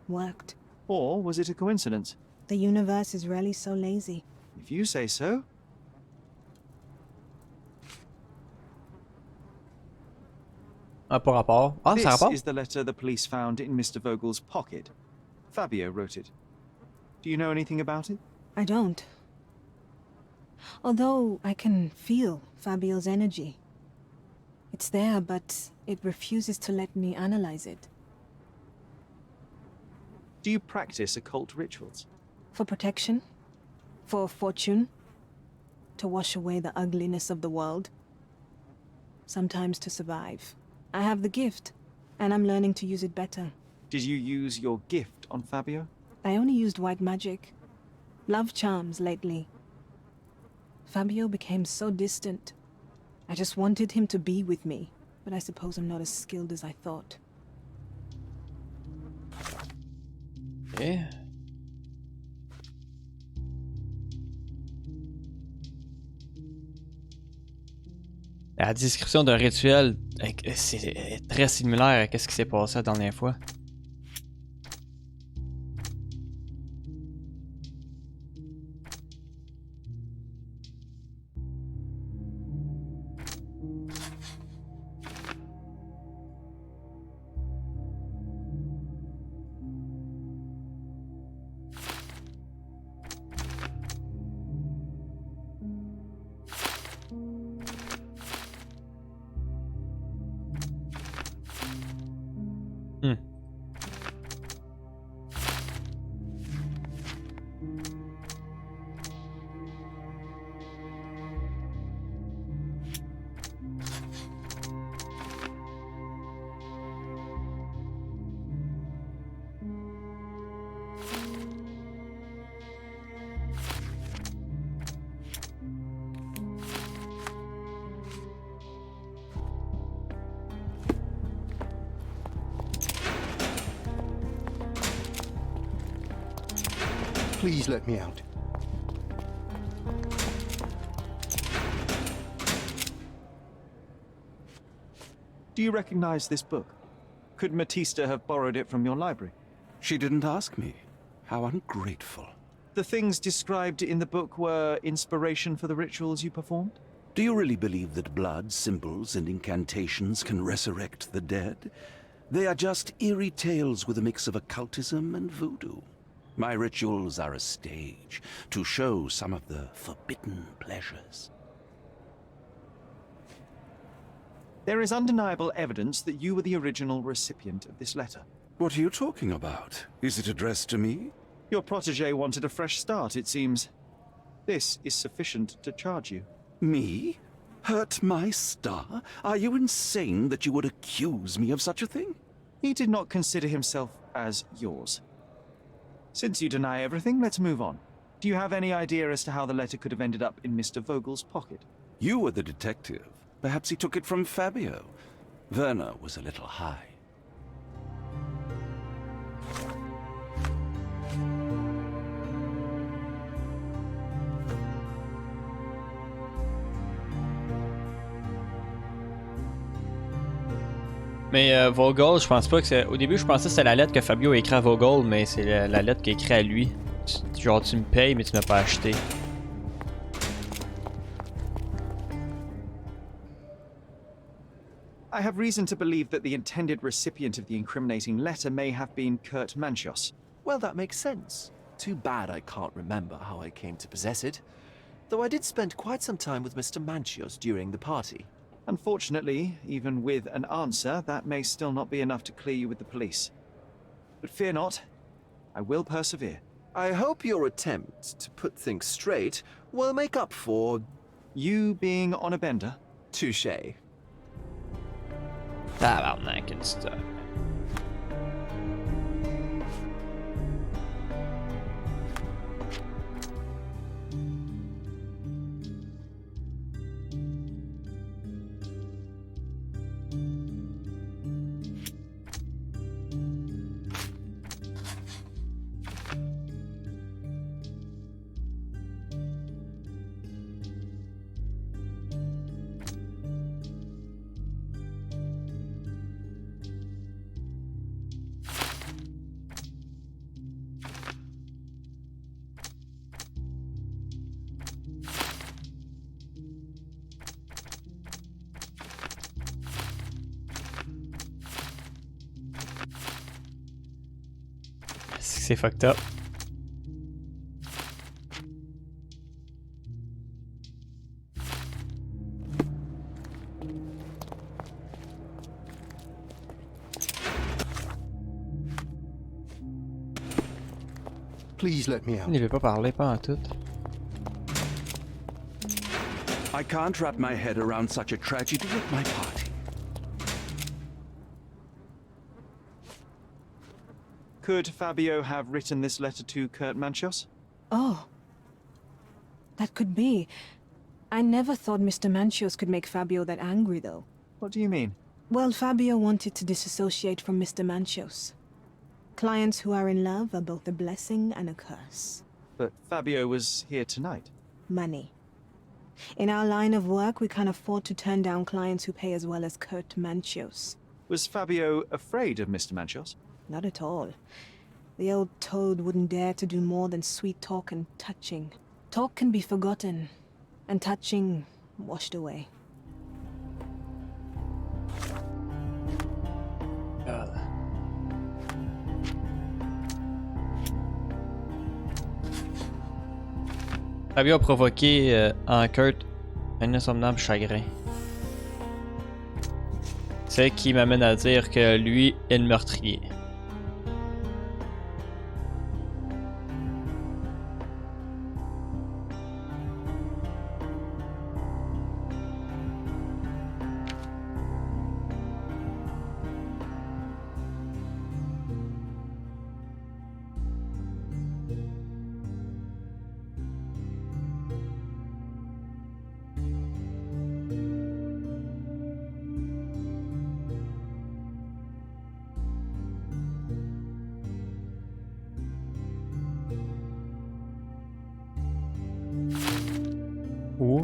worked. Or was it a coincidence? The universe is rarely so lazy. If you say so. Pas rapport. Ah, ça This rapport? is the letter the police found in Mr. Vogel's pocket. Fabio wrote it. Do you know anything about it? I don't. Although I can feel Fabio's energy. It's there, but it refuses to let me analyze it. Do you practice occult rituals? For protection? For fortune? To wash away the ugliness of the world? Sometimes to survive. I have the gift, and I'm learning to use it better. Did you use your gift on Fabio? I only used white magic. Love charms lately. Fabio became so distant. I just wanted him to be with me, but I suppose I'm not as skilled as I thought. Okay. La description d'un rituel, c'est très similaire à ce qui s'est passé la dernière fois. Please let me out. Do you recognize this book? Could Matista have borrowed it from your library? She didn't ask me. How ungrateful. The things described in the book were inspiration for the rituals you performed? Do you really believe that blood, symbols, and incantations can resurrect the dead? They are just eerie tales with a mix of occultism and voodoo. My rituals are a stage to show some of the forbidden pleasures. There is undeniable evidence that you were the original recipient of this letter. What are you talking about? Is it addressed to me? Your protege wanted a fresh start, it seems. This is sufficient to charge you. Me? Hurt my star? Are you insane that you would accuse me of such a thing? He did not consider himself as yours. Since you deny everything, let's move on. Do you have any idea as to how the letter could have ended up in Mr. Vogel's pocket? You were the detective. Perhaps he took it from Fabio. Werner was a little high. Mais Vogel, je pense pas que c'est. Au début, je pensais que c'était la lettre que Fabio a écrit à Vogel, mais c'est la lettre qu'il a écrit à lui. Genre, tu me payes, mais tu m'as pas acheté. I have reason to believe that the intended recipient of the incriminating letter may have been Kurt Manchios. Well, that makes sense. Too bad I can't remember how I came to possess it. Though I did spend quite some time with Mr. Manchios during the party. Unfortunately, even with an answer, that may still not be enough to clear you with the police. But fear not, I will persevere. I hope your attempt to put things straight will make up for... You being on a bender? Touché. Tabarnak and stuff. c'est fucked up. Please let me out. Il veut pas parler, pas en tout. I can't wrap my head around such a tragedy at my party. Could Fabio have written this letter to Kurt Manchios? Oh. That could be. I never thought Mr. Manchios could make Fabio that angry, though. What do you mean? Well, Fabio wanted to disassociate from Mr. Manchios. Clients who are in love are both a blessing and a curse. But Fabio was here tonight. Money. In our line of work, we can't afford to turn down clients who pay as well as Kurt Manchios. Was Fabio afraid of Mr. Manchios? Not at all. The old toad wouldn't dare to do more than sweet talk and touching. Talk can be forgotten, and touching washed away. Fabio a provoqué en Kurt un insomnable chagrin. C'est qui m'amène à dire que lui est le meurtrier. Où?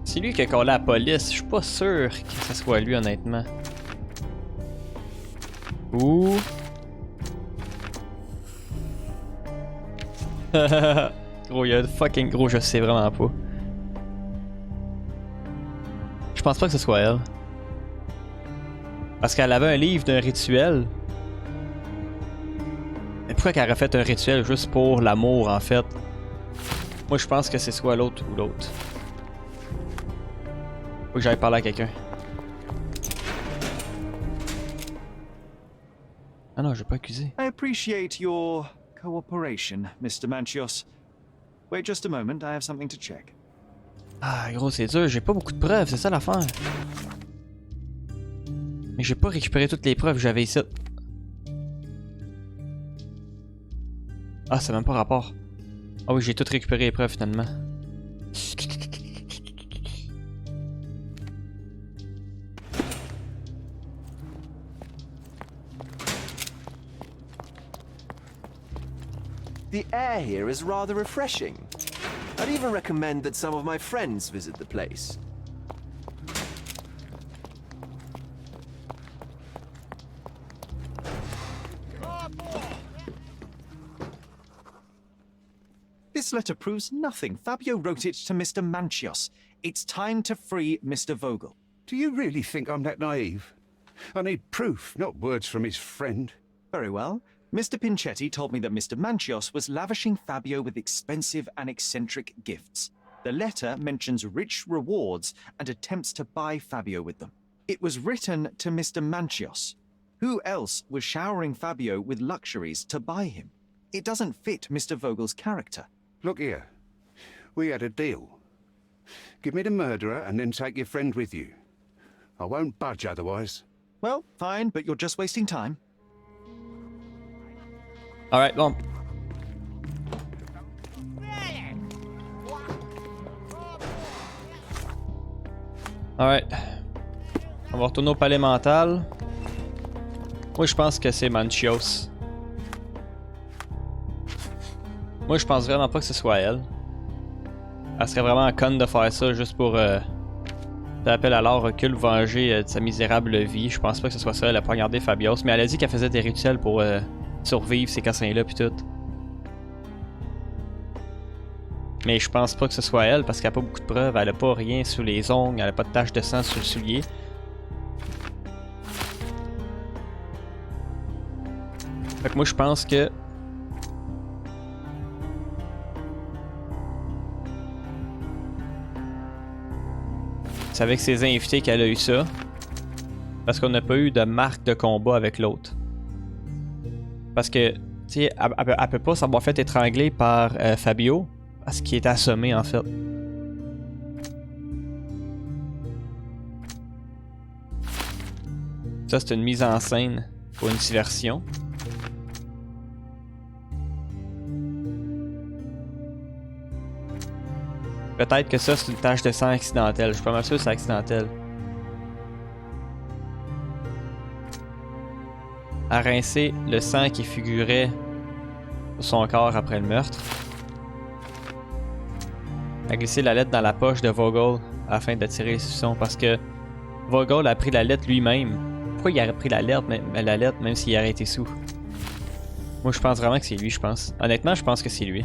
C'est lui qui a collé à la police, je suis pas sûr que ce soit lui honnêtement. Ouh. Gros, il y a fucking gros, je sais vraiment pas. Je pense pas que ce soit elle. Parce qu'elle avait un livre d'un rituel. Mais pourquoi qu'elle aurait fait un rituel juste pour l'amour en fait? Moi je pense que c'est soit l'autre ou l'autre. Faut que j'aille parler à quelqu'un. Ah non, je vais pas accuser. I appreciate your cooperation, Mr. Manchios. Wait just a moment, I have something to check. Ah gros, c'est dur, j'ai pas beaucoup de preuves, c'est ça l'affaire. Mais j'ai pas récupéré toutes les preuves que j'avais ici. Ah, c'est même pas rapport. Ah oui, j'ai tout récupéré les preuves finalement. The air here is rather refreshing. I'd even recommend that some of my friends visit the place. This letter proves nothing. Fabio wrote it to Mr. Manchios. It's time to free Mr. Vogel. Do you really think I'm that naive? I need proof, not words from his friend. Very well. Mr. Pinchetti told me that Mr. Manchios was lavishing Fabio with expensive and eccentric gifts. The letter mentions rich rewards and attempts to buy Fabio with them. It was written to Mr. Manchios. Who else was showering Fabio with luxuries to buy him? It doesn't fit Mr. Vogel's character. Look here. We had a deal. Give me the murderer and then take your friend with you. I won't budge otherwise. Well, fine, but you're just wasting time. Alright, bon. Alright. On va retourner au palais mental. Moi, je pense que c'est Manchios. Moi, je pense vraiment pas que ce soit elle. Elle serait vraiment conne de faire ça juste pour faire appel à l'art recul, venger de sa misérable vie. Je pense pas que ce soit ça. Elle a poignardé Fabios, mais elle a dit qu'elle faisait des rituels pour survivre ces cassins-là pis tout. Mais je pense pas que ce soit elle parce qu'elle a pas beaucoup de preuves. Elle a pas rien sous les ongles, elle a pas de tache de sang sur le soulier. Fait que moi je pense que c'est avec ses invités qu'elle a eu ça. Parce qu'on n'a pas eu de marque de combat avec l'autre. Parce que, tu sais, elle peut pas s'avoir fait étrangler par Fabio. Parce qu'il est assommé en fait. Ça c'est une mise en scène pour une diversion. Peut-être que ça c'est une tache de sang accidentelle. Je suis pas mal sûr que c'est accidentel. À rincer le sang qui figurait sur son corps après le meurtre. A glissé la lettre dans la poche de Vogel afin d'attirer les suspicions parce que Vogel a pris la lettre lui-même. Pourquoi il aurait pris la lettre même s'il aurait été sous? Moi je pense vraiment que c'est lui, je pense. Honnêtement, je pense que c'est lui.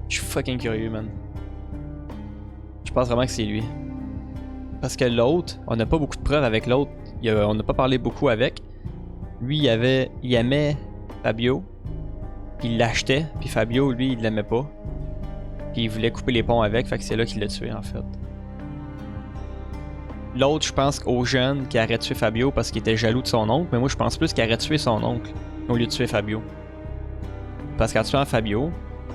Je suis fucking curieux, man. Je pense vraiment que c'est lui. Parce que l'autre, on n'a pas beaucoup de preuves avec l'autre. On n'a pas parlé beaucoup avec. Lui, il aimait Fabio. Puis il l'achetait. Puis Fabio, lui, il l'aimait pas. Puis il voulait couper les ponts avec, fait que c'est là qu'il l'a tué en fait. L'autre, je pense au jeune qui aurait tué Fabio parce qu'il était jaloux de son oncle, mais moi je pense plus qu'il aurait tué son oncle au lieu de tuer Fabio. Parce qu'en tuant Fabio,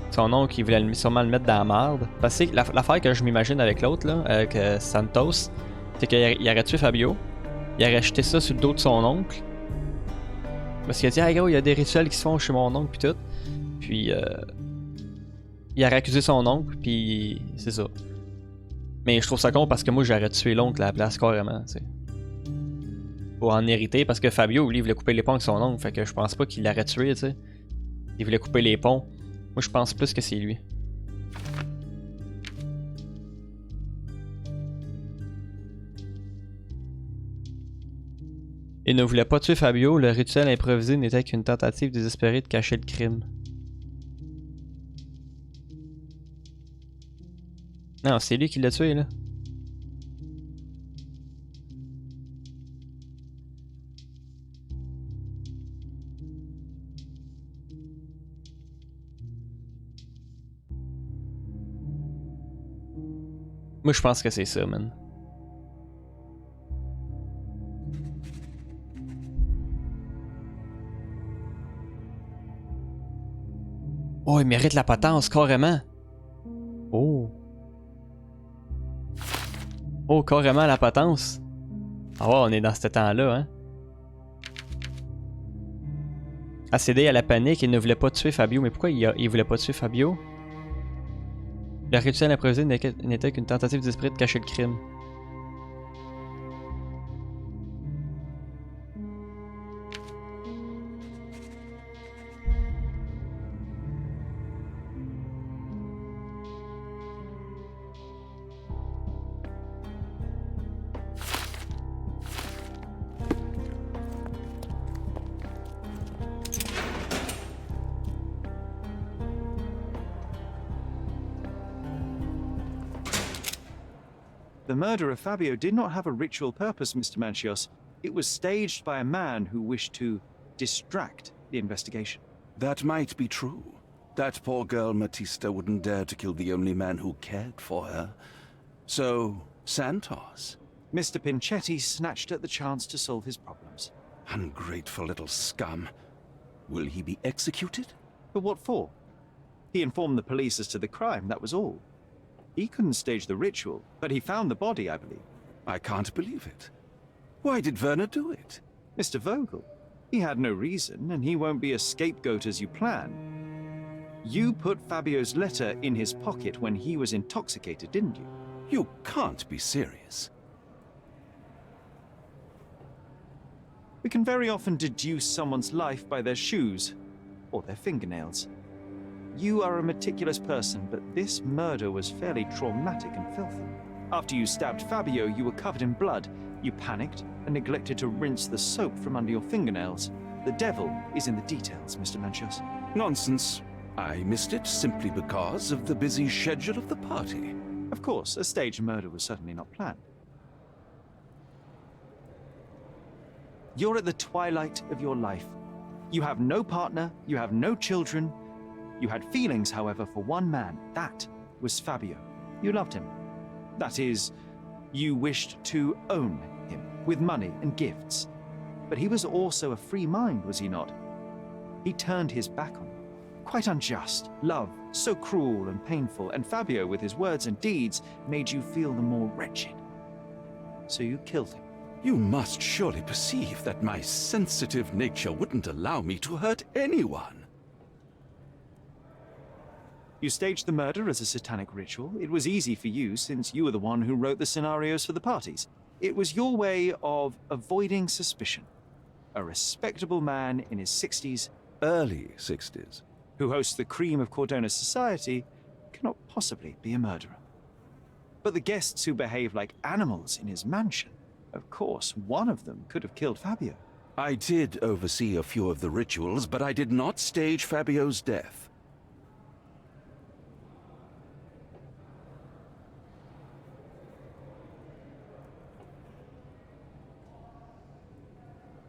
son oncle il voulait sûrement le mettre dans la merde. Parce que l'affaire que je m'imagine avec l'autre, là, avec Santos, c'est qu'il aurait tué Fabio, il aurait jeté ça sur le dos de son oncle. Parce qu'il a dit, hey gros, il y a des rituels qui se font chez mon oncle pis tout. Puis il aurait accusé son oncle, puis c'est ça. Mais je trouve ça con parce que moi j'aurais tué l'oncle à la place carrément, tu sais. Pour en hériter, parce que Fabio, lui, il voulait couper les ponts avec son oncle, fait que je pense pas qu'il l'aurait tué, tu sais. Il voulait couper les ponts. Moi je pense plus que c'est lui. Il ne voulait pas tuer Fabio, le rituel improvisé n'était qu'une tentative désespérée de cacher le crime. Non, c'est lui qui l'a tué, là. Moi, je pense que c'est ça, man. Oh, il mérite la potence, carrément. Oh. Oh, carrément la potence. Ah ouais, on est dans ce temps-là, hein. A cédé à la panique, il ne voulait pas tuer Fabio. Mais pourquoi il voulait pas tuer Fabio? Le rituel improvisé n'était qu'une tentative d'esprit de cacher le crime. The murder of Fabio did not have a ritual purpose, Mr. Manchios. It was staged by a man who wished to distract the investigation. That might be true. That poor girl Matista wouldn't dare to kill the only man who cared for her. So, Santos. Mr. Pinchetti snatched at the chance to solve his problems. Ungrateful little scum. Will he be executed? But what for? He informed the police as to the crime, that was all. He couldn't stage the ritual, but he found the body, I believe. I can't believe it. Why did Werner do it? Mr. Vogel. He had no reason, and he won't be a scapegoat as you plan. You put Fabio's letter in his pocket when he was intoxicated, didn't you? You can't be serious. We can very often deduce someone's life by their shoes or their fingernails. You are a meticulous person, but this murder was fairly traumatic and filthy. After you stabbed Fabio, you were covered in blood. You panicked and neglected to rinse the soap from under your fingernails. The devil is in the details, Mr. Manchios. Nonsense. I missed it simply because of the busy schedule of the party. Of course, a staged murder was certainly not planned. You're at the twilight of your life. You have no partner, you have no children. You had feelings, however, for one man. That was Fabio. You loved him. That is, you wished to own him with money and gifts. But he was also a free mind, was he not? He turned his back on you. Quite unjust. Love, so cruel and painful, and Fabio, with his words and deeds, made you feel the more wretched. So you killed him. You must surely perceive that my sensitive nature wouldn't allow me to hurt anyone. You staged the murder as a satanic ritual. It was easy for you, since you were the one who wrote the scenarios for the parties. It was your way of avoiding suspicion. A respectable man in his 60s, Early 60s. who hosts the cream of Cordona's society, cannot possibly be a murderer. But the guests who behave like animals in his mansion, of course, one of them could have killed Fabio. I did oversee a few of the rituals, but I did not stage Fabio's death.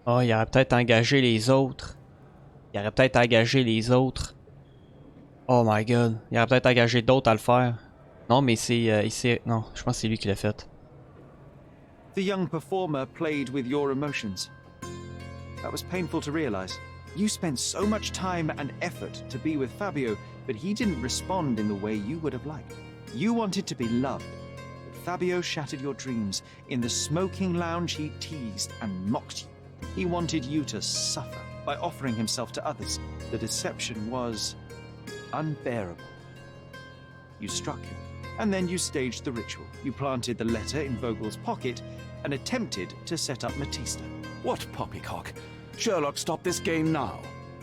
Oh, il aurait peut-être engagé les autres. Il aurait peut-être engagé les autres. Oh my god. Il aurait peut-être engagé d'autres à le faire. Non, mais c'est... non, je pense que c'est lui qui l'a fait. The young performer played with your emotions. That was painful to realize. You spent so much time and effort to be with Fabio, but he didn't respond in the way you would have liked. You wanted to be loved, but Fabio shattered your dreams. In the smoking lounge, he teased and mocked you. He wanted you to suffer by offering himself to others. The deception was unbearable. You struck him, and then you staged the ritual. You planted the letter in Vogel's pocket and attempted to set up Matista. What poppycock? Sherlock, stop this game now.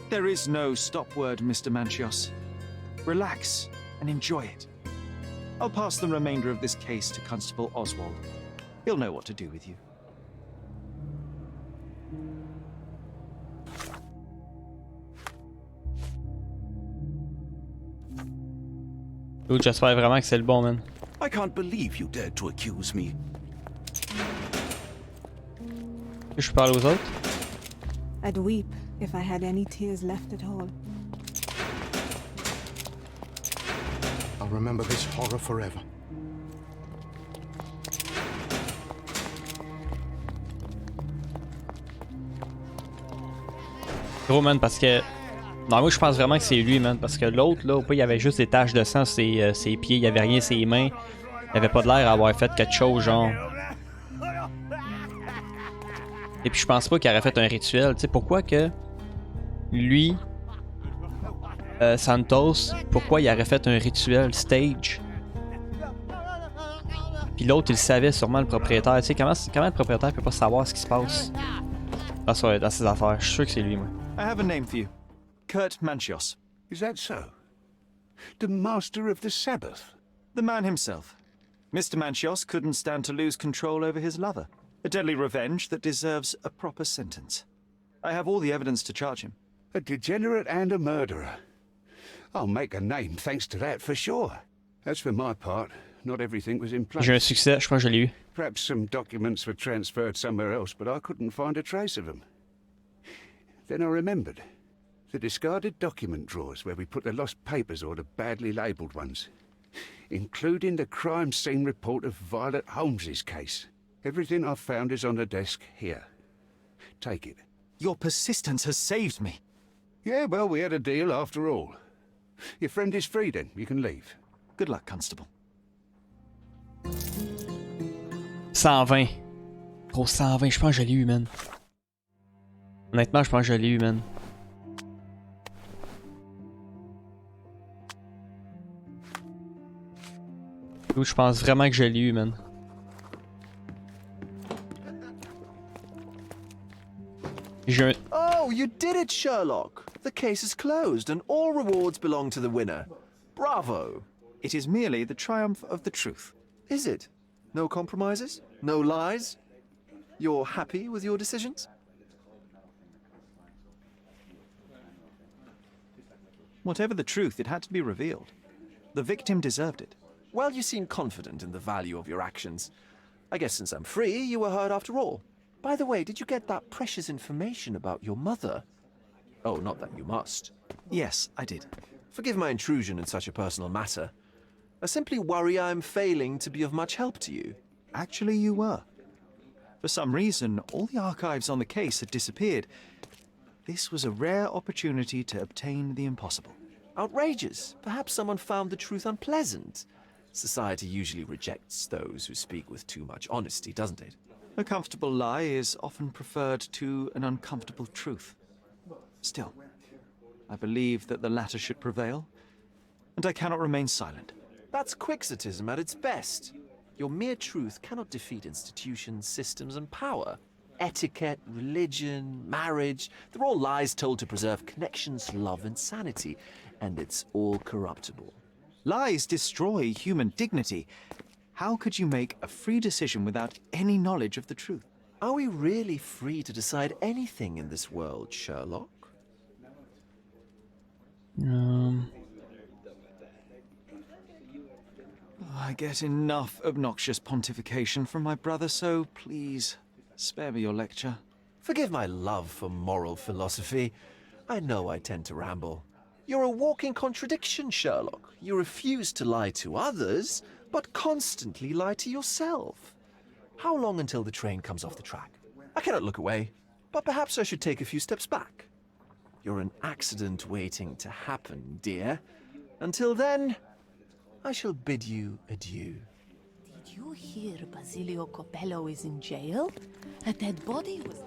There is no stop word, Mr. Manchios. Relax and enjoy it. I'll pass the remainder of this case to Constable Oswald. He'll know what to do with you. J'espère vraiment que c'est le bon, man. I can't believe you dared to accuse me. Je parle aux autres. I'd weep if I had any tears left at all. I'll remember this horror forever. Gros, man, parce que... Non, moi, je pense vraiment que c'est lui, man. Parce que l'autre, là, au pire, il y avait juste des taches de sang sur ses pieds. Il y avait rien sur ses mains. Il avait pas de l'air d'avoir fait quelque chose, genre... Et puis, je pense pas qu'il aurait fait un rituel. Tu sais, pourquoi que... Lui... Santos, pourquoi il aurait fait un rituel stage? Puis l'autre, il le savait sûrement, le propriétaire. Tu sais, comment le propriétaire peut pas savoir ce qui se passe dans ses affaires? Je suis sûr que c'est lui, moi. I have a name for you. Kurt Manchios. Is that so? The master of the Sabbath? The man himself. Mr. Manchios couldn't stand to lose control over his lover. A deadly revenge that deserves a proper sentence. I have all the evidence to charge him. A degenerate and a murderer. I'll make a name thanks to that for sure. As for my part, not everything was in place. J'ai un succès, je crois que je l'ai eu. Perhaps some documents were transferred somewhere else, but I couldn't find a trace of them. Then I remembered. The discarded document drawers where we put the lost papers or the badly labelled ones. Including the crime scene report of Violet Holmes's case. Everything I've found is on the desk here. Take it. Your persistence has saved me. Yeah, well, we had a deal after all. Your friend is free then, you can leave. Good luck, Constable. 120. Gros 120, je pense que je l'ai eu, man. Honnêtement, je pense que je l'ai eu, man. Je pense vraiment que je l'ai eu, man. Oh, you did it, Sherlock! The case is closed and all rewards belong to the winner. Bravo! It is merely the triumph of the truth. Is it? No compromises? No lies? You're happy with your decisions? Whatever the truth, it had to be revealed. The victim deserved it. Well, you seem confident in the value of your actions. I guess since I'm free, you were heard after all. By the way, did you get that precious information about your mother? Oh, not that you must. Yes, I did. Forgive my intrusion in such a personal matter. I simply worry I'm failing to be of much help to you. Actually, you were. For some reason, all the archives on the case had disappeared. This was a rare opportunity to obtain the impossible. Outrageous. Perhaps someone found the truth unpleasant. Society usually rejects those who speak with too much honesty, doesn't it? A comfortable lie is often preferred to an uncomfortable truth. Still, I believe that the latter should prevail, and I cannot remain silent. That's quixotism at its best. Your mere truth cannot defeat institutions, systems, and power. Etiquette, religion, marriage, they're all lies told to preserve connections, love, and sanity, and it's all corruptible. Lies destroy human dignity. How could you make a free decision without any knowledge of the truth? Are we really free to decide anything in this world, Sherlock? I get enough obnoxious pontification from my brother, so please, spare me your lecture. Forgive my love for moral philosophy. I know I tend to ramble. You're a walking contradiction, Sherlock. You refuse to lie to others, but constantly lie to yourself. How long until the train comes off the track? I cannot look away, but perhaps I should take a few steps back. You're an accident waiting to happen, dear. Until then, I shall bid you adieu. Did you hear Basilio Coppello is in jail? A dead body was...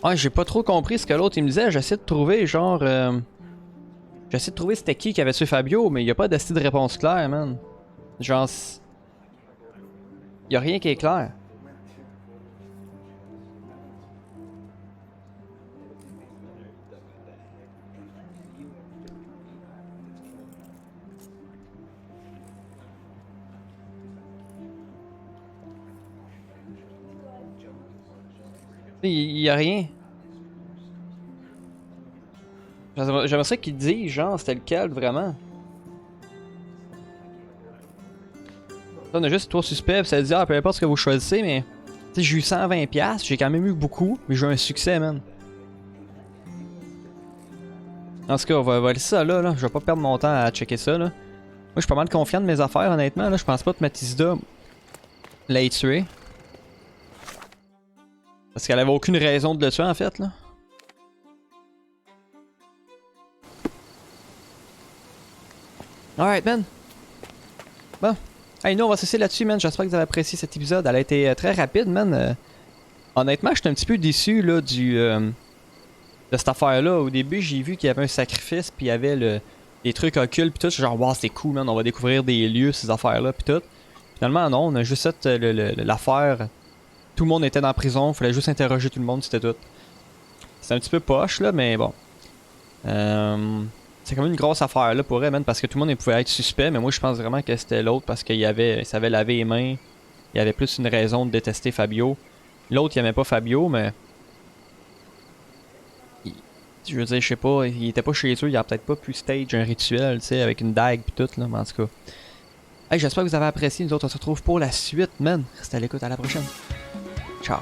Ouais, j'ai pas trop compris ce que l'autre il me disait. J'essaie de trouver, genre... J'essaie de trouver c'était qui avait tué Fabio, mais y a pas d'assez de réponse claire, man. Genre... Y a rien qui est clair. Y a rien. J'aimerais ça qu'ils disent, genre, c'était lequel vraiment. Là, on a juste 3 suspects, ça veut dire, peu importe ce que vous choisissez, mais. Tu sais, j'ai eu 120$, j'ai quand même eu beaucoup, mais j'ai eu un succès, man. En tout cas, on va laisser ça là, je vais pas perdre mon temps à checker ça, là. Moi, je suis pas mal confiant de mes affaires, honnêtement, là. Je pense pas que Mathilda l'ait tué. Parce qu'elle avait aucune raison de le tuer, en fait, là. Alright, man. Bon. Hey, nous, on va se laisser là-dessus, man. J'espère que vous avez apprécié cet épisode. Elle a été très rapide, man. Honnêtement, j'étais un petit peu déçu, là, de cette affaire-là. Au début, j'ai vu qu'il y avait un sacrifice, puis il y avait les trucs occultes, puis tout. Genre, wow, c'est cool, man. On va découvrir des lieux, ces affaires-là, puis tout. Finalement, non. On a juste fait l'affaire. Tout le monde était dans la prison. Il fallait juste interroger tout le monde, c'était tout. C'est un petit peu poche, là, mais bon. C'est quand même une grosse affaire là pour elle, man, parce que tout le monde pouvait être suspect, mais moi je pense vraiment que c'était l'autre parce qu'il savait laver les mains. Il y avait plus une raison de détester Fabio. L'autre il aimait pas Fabio, mais je veux dire, je sais pas, il était pas chez eux, il a peut-être pas pu stage un rituel, tu sais, avec une dague pis tout là, mais en tout cas. Hey, j'espère que vous avez apprécié, nous autres on se retrouve pour la suite, man. Restez à l'écoute, à la prochaine. Ciao.